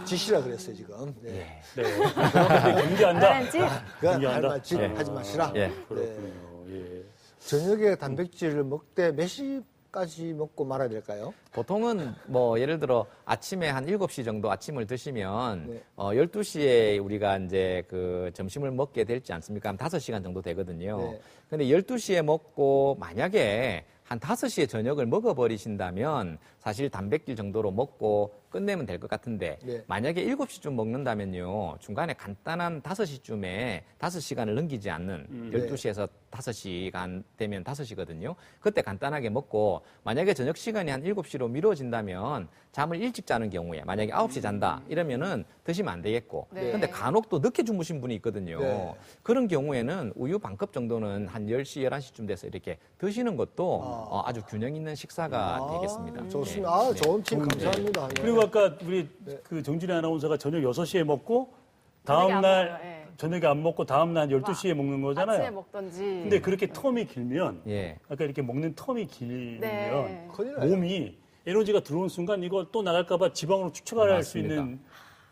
지시라 그랬어요 지금. 네. 예. 네. 그런데 경계한다. 알았지? 그건 경계한다. 할 말 하지 마시라. 예. 네. 그렇군요. 예. 저녁에 단백질을 먹되 몇 시까지 먹고 말아야 될까요? 보통은 뭐 예를 들어 아침에 한 7시 정도 아침을 드시면 네. 12시에 우리가 이제 그 점심을 먹게 될지 않습니까? 한 5시간 정도 되거든요. 네. 근데 12시에 먹고 만약에 한 5시에 저녁을 먹어버리신다면 사실 단백질 정도로 먹고 끝내면 될 것 같은데 네. 만약에 7시쯤 먹는다면요. 중간에 간단한 5시쯤에 5시간을 넘기지 않는 12시에서 5시간 되면 5시거든요. 그때 간단하게 먹고 만약에 저녁 시간이 한 7시로 미뤄진다면 잠을 일찍 자는 경우에 만약에 9시 잔다 이러면은 드시면 안 되겠고 네. 근데 간혹 또 늦게 주무신 분이 있거든요. 네. 그런 경우에는 우유 반컵 정도는 한 10시, 11시쯤 돼서 이렇게 드시는 것도 아주 균형 있는 식사가 되겠습니다. 좋습니다. 아, 좋은 팁 감사합니다. 네. 그리고 아까 우리 그 정준희 아나운서가 저녁 6시에 먹고 저녁에 안 다음날 먹어요. 예. 저녁에 안 먹고 다음날 12시에 먹는 거잖아요. 아침에 먹던지. 근데 그렇게 텀이 길면 예. 아까 이렇게 먹는 텀이 길면 네. 큰일 나요. 몸이 에너지가 들어온 순간 이거 또 나갈까봐 지방으로 추출할 수 맞습니다. 있는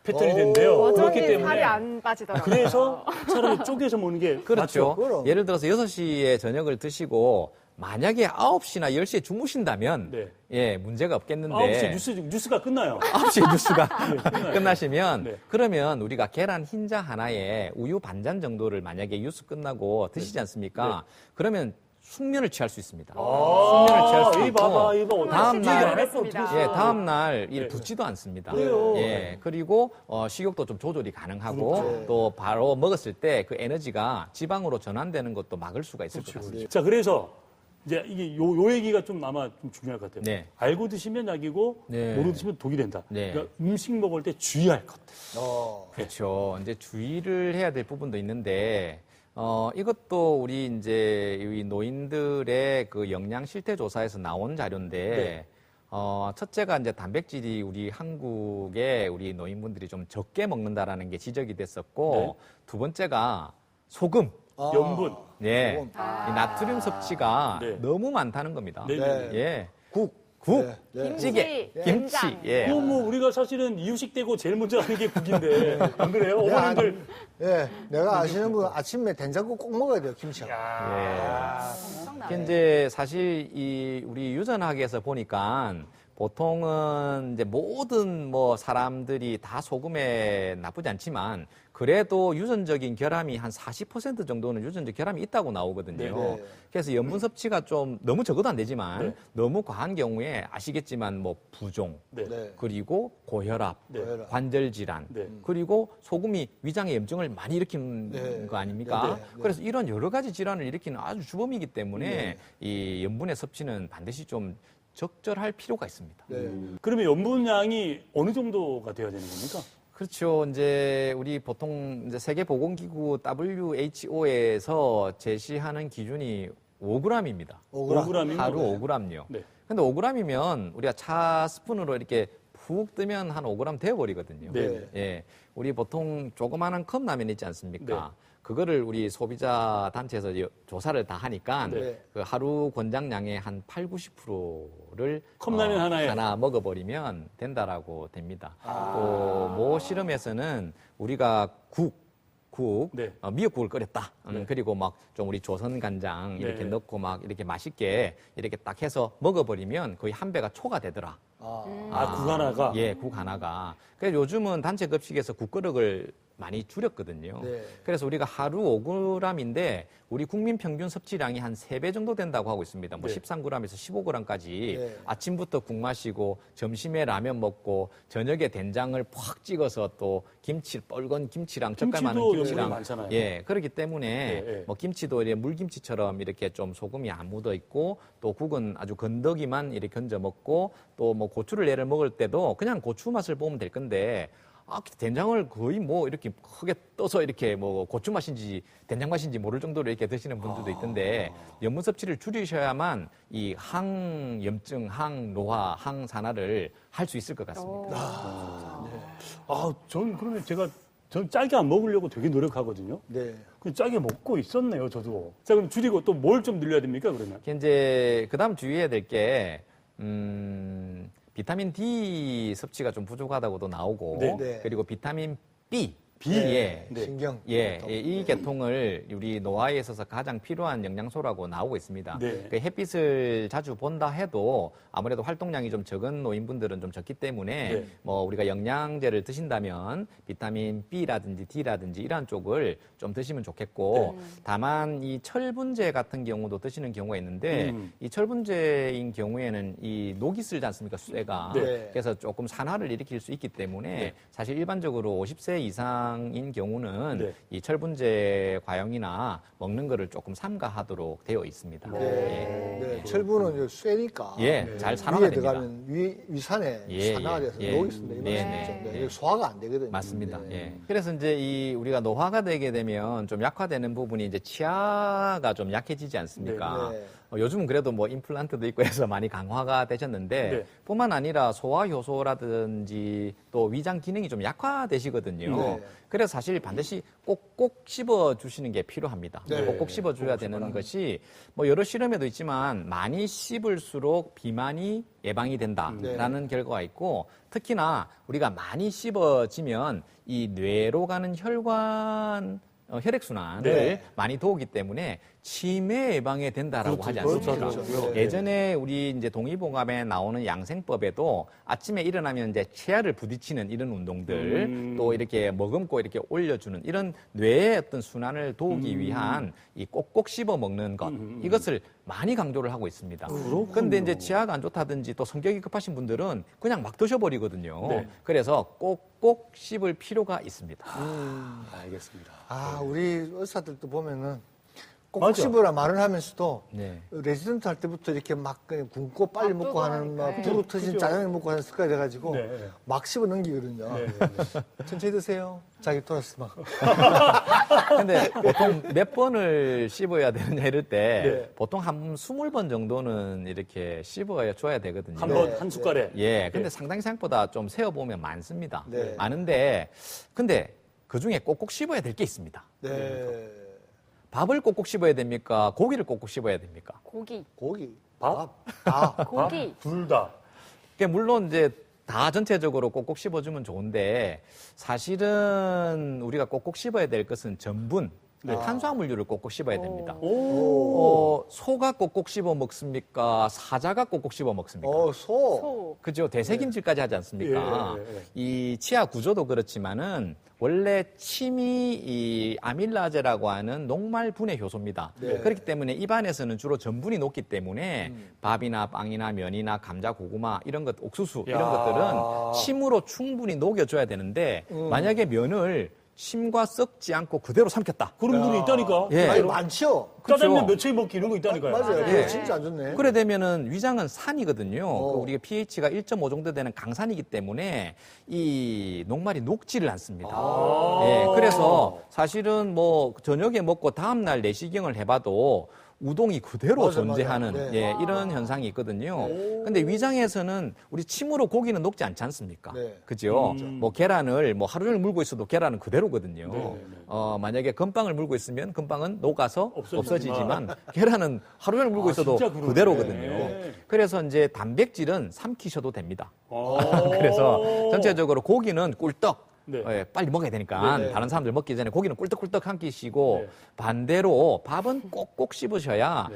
패턴이 된대요. 그렇기 여전히 때문에 살이 안 빠지더라고요. 그래서 차라리 쪼개서 먹는 게 그렇죠. 그럼. 예를 들어서 6시에 저녁을 드시고 만약에 9시나 10시에 주무신다면 네. 예, 문제가 없겠는데 9시 뉴스가 끝나요. 9시에 뉴스가 끝나시면 네. 그러면 우리가 계란 흰자 하나에 우유 반잔 정도를 만약에 뉴스 끝나고 드시지 않습니까? 그러면 숙면을 취할 수 있습니다. 숙면을 취할 수 이 봐봐, 있고 이거 다음 날 안 했어, 어떻게 아. 예, 다음 날 네. 붓지도 않습니다. 그래요. 예, 그리고 식욕도 좀 조절이 가능하고 또 바로 먹었을 때 그 에너지가 지방으로 전환되는 것도 막을 수가 있을 것 같습니다. 자, 그래서 이제 이게 요 얘기가 좀 아마 좀 중요할 것 같아요. 네. 알고 드시면 약이고 네. 모르고 드시면 독이 된다. 네. 그러니까 음식 먹을 때 주의할 것. 그렇죠. 이제 주의를 해야 될 부분도 있는데, 이것도 우리 이제 이 노인들의 그 영양 실태 조사에서 나온 자료인데, 첫째가 이제 단백질이 우리 한국의 우리 노인분들이 좀 적게 먹는다라는 게 지적이 됐었고, 두 번째가 소금. 염분. 예. 소금. 이 나트륨 섭취가 네. 너무 많다는 겁니다. 네. 네. 예. 국. 국, 네. 찌개, 김치, 김치. 된장. 예. 그거 뭐 우리가 사실은 이유식 되고 제일 먼저 하는 게 국인데 안 그래요? 네, 어머님들 예, 내가 아시는 분 아침에 된장국 꼭 먹어야 돼요, 김치하고. 엄청나네. 이제 사실 이 우리 유전학에서 보니까 보통은 이제 모든 뭐 사람들이 다 소금에 나쁘지 않지만 그래도 유전적인 결함이 한 40% 정도는 유전적 결함이 있다고 나오거든요. 네. 그래서 염분 섭취가 좀 너무 적어도 안 되지만 네. 너무 과한 경우에 아시겠지만 뭐 부종, 네. 네. 그리고 고혈압, 네. 관절 질환, 네. 그리고 소금이 위장에 염증을 많이 일으키는 네. 거 아닙니까? 네. 네. 그래서 이런 여러 가지 질환을 일으키는 아주 주범이기 때문에 이 염분의 섭취는 반드시 좀 적절할 필요가 있습니다. 네. 그러면 염분량이 어느 정도가 돼야 되는 겁니까? 그렇죠. 이제 우리 보통 이제 세계보건기구 WHO에서 제시하는 기준이 5g입니다. 5g이면 하루 네. 5g요. 네. 근데 5g이면 우리가 차 스푼으로 이렇게 푹 뜨면 한 5g 되어버리거든요. 네. 예. 우리 보통 조그마한 컵라면 있지 않습니까? 그거를 우리 소비자 단체에서 조사를 다 하니까 네. 그 하루 권장량의 한 80%를 컵라면 하나에? 하나 먹어버리면 된다라고 됩니다. 또 모 실험에서는 우리가 국, 네. 미역국을 끓였다. 네. 그리고 막 좀 우리 조선 간장 이렇게 네. 넣고 막 이렇게 맛있게 이렇게 딱 해서 먹어버리면 거의 한 배가 초가 되더라. 국 하나가? 예, 국 하나가. 그래서 요즘은 단체 급식에서 국거릇을 많이 줄였거든요. 네. 그래서 우리가 하루 5g인데 우리 국민 평균 섭취량이 한 3배 정도 된다고 하고 있습니다. 뭐 네. 13g에서 15g까지 네. 아침부터 국 마시고 점심에 라면 먹고 저녁에 된장을 팍 찍어서 또 김치, 뻘건 김치랑 젓갈 많은 김치도 김치랑 염분이 많잖아요. 예, 그렇기 때문에 네, 네. 뭐 김치도 이렇게 물김치처럼 이렇게 좀 소금이 안 묻어 있고 또 국은 아주 건더기만 이렇게 건져 먹고 또 뭐 고추를 예를 먹을 때도 그냥 고추 맛을 보면 될 건데 된장을 거의 뭐 이렇게 크게 떠서 이렇게 뭐 고추 맛인지 된장 맛인지 모를 정도로 이렇게 드시는 분들도 있던데 염분 섭취를 줄이셔야만 이 항염증, 항노화, 항산화를 할 수 있을 것 같습니다. 저는 그러면 저는 짜게 안 먹으려고 되게 노력하거든요. 네. 그 짜게 먹고 있었네요, 저도. 자, 그럼 줄이고 또 뭘 좀 늘려야 됩니까, 그러면? 이제 그다음 주의해야 될 게 비타민 D 섭취가 좀 부족하다고도 나오고 네. 네. 그리고 비타민 B, 네. 신경. 이 계통을 우리 노화에 있어서 가장 필요한 영양소라고 나오고 있습니다. 네. 그 햇빛을 자주 본다 해도 아무래도 활동량이 좀 적은 노인분들은 좀 적기 때문에 네. 뭐 우리가 영양제를 드신다면 비타민 B라든지 D라든지 이런 쪽을 좀 드시면 좋겠고 다만 이 철분제 같은 경우도 드시는 경우가 있는데 이 철분제인 경우에는 이 녹이 쓸지 않습니까? 쇠가. 네. 그래서 조금 산화를 일으킬 수 있기 때문에 사실 일반적으로 50세 이상인 경우는 네. 이 철분제 과용이나 먹는 거를 조금 삼가하도록 되어 있습니다. 예. 네. 철분은 쇠니까. 예, 잘 산화가 위에 됩니다. 들어가면 위산에 예, 산화가 예, 돼서 예. 녹이 있습니다. 이 네, 말씀이죠. 네, 네. 네. 소화가 안 되거든요. 맞습니다. 네. 예. 그래서 이제 이 우리가 노화가 되게 되면 좀 약화되는 부분이 이제 치아가 좀 약해지지 않습니까? 네. 요즘은 그래도 뭐 임플란트도 있고 해서 많이 강화가 되셨는데 네. 뿐만 아니라 소화 효소라든지 또 위장 기능이 좀 약화되시거든요. 네. 그래서 사실 반드시 꼭꼭 씹어 주시는 게 필요합니다. 네. 꼭꼭 씹어 줘야 되는 것이 뭐 여러 실험에도 있지만 많이 씹을수록 비만이 예방이 된다라는 결과가 있고 특히나 우리가 많이 씹어지면 이 뇌로 가는 혈액순환을 네. 많이 도우기 때문에 치매 예방에 된다라고 하지 그렇죠, 않습니까? 그렇죠. 네. 예전에 우리 이제 동의보감에 나오는 양생법에도 아침에 일어나면 이제 치아를 부딪히는 이런 운동들 또 이렇게 머금고 이렇게 올려주는 이런 뇌의 어떤 순환을 도우기 위한 이 꼭꼭 씹어 먹는 것 이것을 많이 강조를 하고 있습니다. 그런데 이제 치아가 안 좋다든지 또 성격이 급하신 분들은 그냥 막 드셔버리거든요. 네. 그래서 꼭꼭 씹을 필요가 있습니다. 알겠습니다. 우리 의사들도 보면은 꼭 맞아. 씹으라 말을 하면서도 네. 레지던트 할 때부터 이렇게 막 그냥 굶고 빨리 막 먹고 하는 하니까. 막 부르 터진 그죠. 짜장면 먹고 하는 습관이 돼가지고 네, 네. 막 씹어 넘기거든요. 네, 천천히 드세요. 자기 돌아서 막. 근데 보통 몇 번을 씹어야 되느냐 이럴 때 네. 보통 한 20번 정도는 이렇게 씹어야 줘야 되거든요. 한 번, 네, 한 숟갈에. 예, 근데 상당히 생각보다 좀 세어보면 많습니다. 네. 많은데, 근데 그 중에 꼭꼭 씹어야 될 게 있습니다. 네. 밥을 꼭꼭 씹어야 됩니까? 고기를 꼭꼭 씹어야 됩니까? 고기. 고기. 밥? 고기. 둘 다. 그러니까 물론 이제 다 전체적으로 꼭꼭 씹어주면 좋은데 사실은 우리가 꼭꼭 씹어야 될 것은 전분, 탄수화물류를 꼭꼭 씹어야 됩니다. 소가 꼭꼭 씹어 먹습니까? 사자가 꼭꼭 씹어 먹습니까? 소. 그죠? 대세김질까지 하지 않습니까? 이 치아 구조도 그렇지만은 원래 침이 이 아밀라제라고 하는 녹말 분해 효소입니다. 그렇기 때문에 입안에서는 주로 전분이 녹기 때문에 밥이나 빵이나 면이나 감자, 고구마 이런 것, 옥수수 이런 것들은 침으로 충분히 녹여줘야 되는데 만약에 면을 침과 썩지 않고 그대로 삼켰다. 그런 분이 있다니까. 예. 아니, 많죠. 짜장면 며칠 먹기 이런 거 있다니까요. 맞아요. 예. 진짜 안 좋네. 그래 되면은 위장은 산이거든요. 그 우리가 pH가 1.5 정도 되는 강산이기 때문에 이 녹말이 녹지를 않습니다. 예, 그래서 사실은 뭐 저녁에 먹고 다음날 내시경을 해봐도 우동이 그대로 맞아요, 존재하는 맞아요. 예, 이런 현상이 있거든요. 근데 위장에서는 우리 침으로 고기는 녹지 않지 않습니까? 네. 그죠? 뭐 계란을 뭐 하루 종일 물고 있어도 계란은 그대로거든요. 만약에 건빵을 물고 있으면 건빵은 녹아서 없어지지만 계란은 하루 종일 물고 있어도 진짜 그러네. 그대로거든요. 그래서 이제 단백질은 삼키셔도 됩니다. 그래서 전체적으로 고기는 꿀떡 네. 예, 빨리 먹어야 되니까 다른 사람들 먹기 전에 고기는 꿀떡꿀떡 한 끼시고 반대로 밥은 꼭꼭 씹으셔야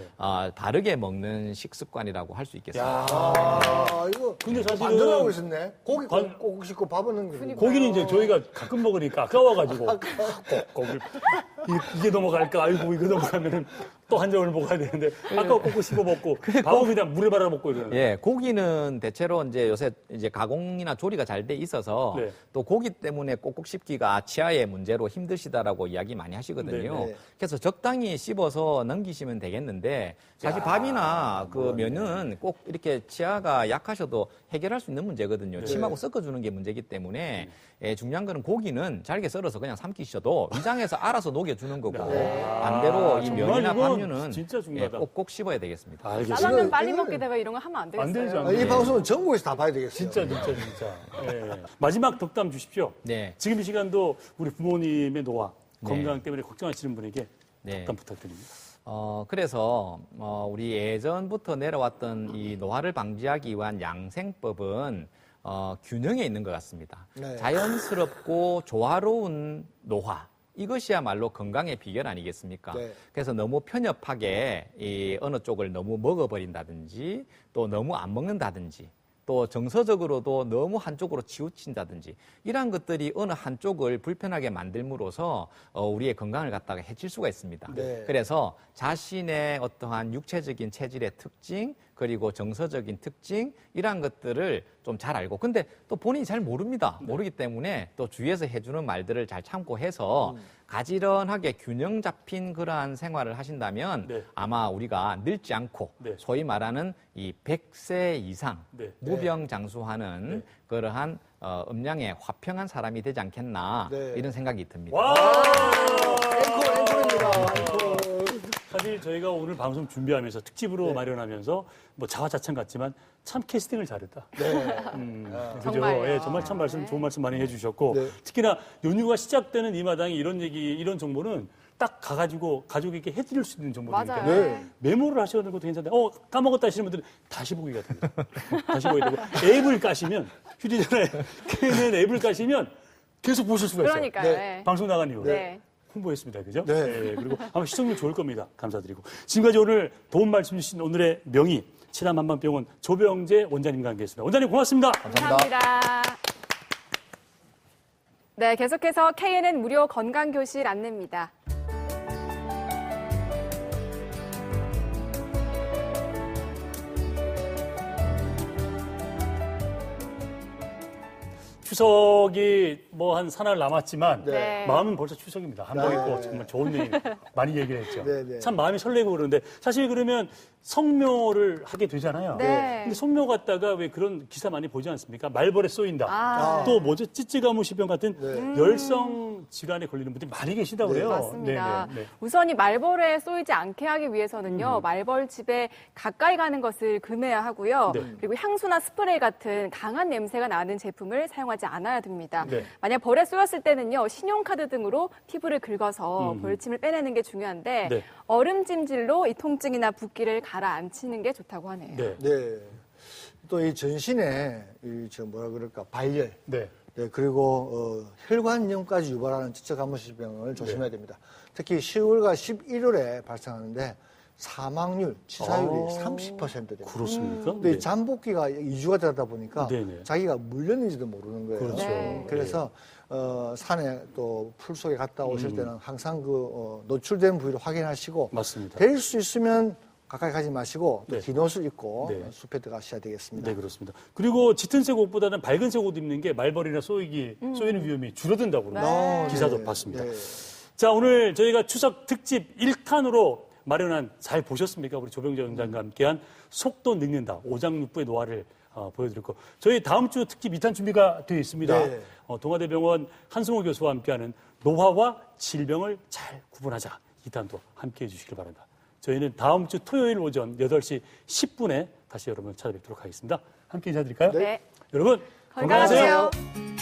바르게 먹는 식습관이라고 할 수 있겠습니다. 이거 근데 사실은 만들어가고 있었네. 고기 꼭 씹고 밥은 거. 고기는 이제 저희가 가끔 먹으니까 아까워가지고 고기를 이게 넘어갈까? 아이고 이거 넘어가면은 또 한 점을 먹어야 되는데 아까 꼭꼭 씹어 먹고 밥은 그냥 물에 말아 먹고 이러는. 예, 고기는 대체로 이제 요새 이제 가공이나 조리가 잘 돼 있어서 네. 또 고기 때문에 꼭꼭 씹기가 치아의 문제로 힘드시다라고 이야기 많이 하시거든요. 네. 그래서 적당히 씹어서 넘기시면 되겠는데 사실 밥이나 그 면은 꼭 이렇게 치아가 약하셔도 해결할 수 있는 문제거든요. 침하고 섞어주는 게 문제이기 때문에 예, 중요한 거는 고기는 잘게 썰어서 그냥 삼키셔도 위장에서 알아서 녹여주는 거고 반대로 이 정말 면이나 이건 밥류는 진짜 중요하다. 꼭꼭 씹어야 되겠습니다. 알겠습니다. 짜장면 빨리 이거는- 먹게 되고 이런 거 하면 안 되겠어요. 안 되죠. 안 이 돼요. 방송은 전국에서 다 봐야 되겠어요. 진짜. 예. 마지막 덕담 주십시오. 네. 지금 이 시간도 우리 부모님의 노화, 네. 건강 때문에 걱정하시는 분에게 네. 덕담 부탁드립니다. 그래서 우리 예전부터 내려왔던 이 노화를 방지하기 위한 양생법은 균형에 있는 것 같습니다. 네. 자연스럽고 조화로운 노화. 이것이야말로 건강의 비결 아니겠습니까? 네. 그래서 너무 편협하게 이 어느 쪽을 너무 먹어버린다든지 또 너무 안 먹는다든지 또 정서적으로도 너무 한쪽으로 치우친다든지 이러한 것들이 어느 한쪽을 불편하게 만들므로써 우리의 건강을 갖다가 해칠 수가 있습니다. 네. 그래서 자신의 어떠한 육체적인 체질의 특징 그리고 정서적인 특징 이러한 것들을 좀 잘 알고 근데 또 본인이 잘 모릅니다. 모르기 때문에 또 주위에서 해주는 말들을 잘 참고해서 가지런하게 균형 잡힌 그러한 생활을 하신다면 네. 아마 우리가 늙지 않고 네. 소위 말하는 이 100세 이상 네. 무병장수하는 그러한 음량의 화평한 사람이 되지 않겠나 네. 이런 생각이 듭니다. 와! 앵콜입니다. 앵콜. 사실 저희가 오늘 방송 준비하면서 특집으로 마련하면서 뭐 자화자찬 같지만 참 캐스팅을 잘했다. 그죠? 정말요. 예, 정말 참 좋은 말씀 많이 해주셨고 네. 특히나 연휴가 시작되는 이 마당에 이런 얘기, 이런 정보는 딱 가가지고 가족에게 해드릴 수 있는 정보니까 맞아요. 네. 메모를 하셔도 것도 괜찮은데 까먹었다 하시는 분들은 다시 보기가 됩니다. 다시 보게 되고 앱을 까시면 휴대전화에 켜는 앱을 까시면 계속 보실 수가 있어요. 그러니까요. 네. 네. 방송 나간 이후에. 네. 홍보했습니다. 그죠? 네. 예, 그리고 아마 시청률 좋을 겁니다. 감사드리고. 지금까지 오늘 도움 말씀 주신 오늘의 명의 칠암 한방병원 조병재 원장님과 함께했습니다. 원장님 고맙습니다. 감사합니다. 네, 계속해서 KNN 무료 건강교실 안내입니다. 추석이 뭐 한 사나흘 남았지만 네. 마음은 벌써 추석입니다. 한복 입고 정말 좋은 얘기 많이 얘기를 했죠. 네, 네. 참 마음이 설레고 그러는데 사실 그러면 성묘를 하게 되잖아요. 네. 근데 성묘 갔다가 왜 그런 기사 많이 보지 않습니까? 말벌에 쏘인다. 아. 또 뭐죠? 찌찌가무시병 같은 열성 질환에 걸리는 분들이 많이 계시다고 그래요. 맞습니다. 네, 네, 네. 우선 이 말벌에 쏘이지 않게 하기 위해서는요, 말벌집에 가까이 가는 것을 금해야 하고요. 네. 그리고 향수나 스프레이 같은 강한 냄새가 나는 제품을 사용하지 않아야 됩니다. 네. 만약 벌에 쏘였을 때는요, 신용카드 등으로 피부를 긁어서 벌침을 빼내는 게 중요한데, 네. 얼음찜질로 이 통증이나 붓기를 가라앉히는 게 좋다고 하네요. 네. 네. 또 이 전신에 발열, 네. 네, 그리고 혈관염까지 유발하는 지적간무실병을 조심해야 됩니다. 특히 10월과 11월에 발생하는데 사망률, 치사율이 30% 됩니다. 그렇습니까? 근데 잠복기가 2주가 되다 보니까 네네. 자기가 물렸는지도 모르는 거예요. 그렇죠. 네. 그래서 산에 또 풀 속에 갔다 오실 때는 항상 노출된 부위를 확인하시고 맞습니다. 될 수 있으면 가까이 가지 마시고 또 네. 긴 옷을 입고 네. 숲에 들어가셔야 되겠습니다. 네, 그렇습니다. 그리고 짙은색 옷보다는 밝은색 옷 입는 게 말벌이나 쏘이는 위험이 줄어든다고 그럽니다. 기사도 네. 봤습니다. 네. 자, 오늘 저희가 추석 특집 1탄으로 마련한, 잘 보셨습니까? 우리 조병재 원장과 함께한 속도 늙는다, 오장육부의 노화를 보여드렸고, 저희 다음 주 특집 2탄 준비가 되어 있습니다. 네. 동아대병원 한승호 교수와 함께하는 노화와 질병을 잘 구분하자, 2탄도 함께해 주시길 바랍니다. 저희는 다음 주 토요일 오전 8시 10분에 다시 여러분을 찾아뵙도록 하겠습니다. 함께 인사드릴까요? 네. 여러분, 건강하세요. 건강하세요.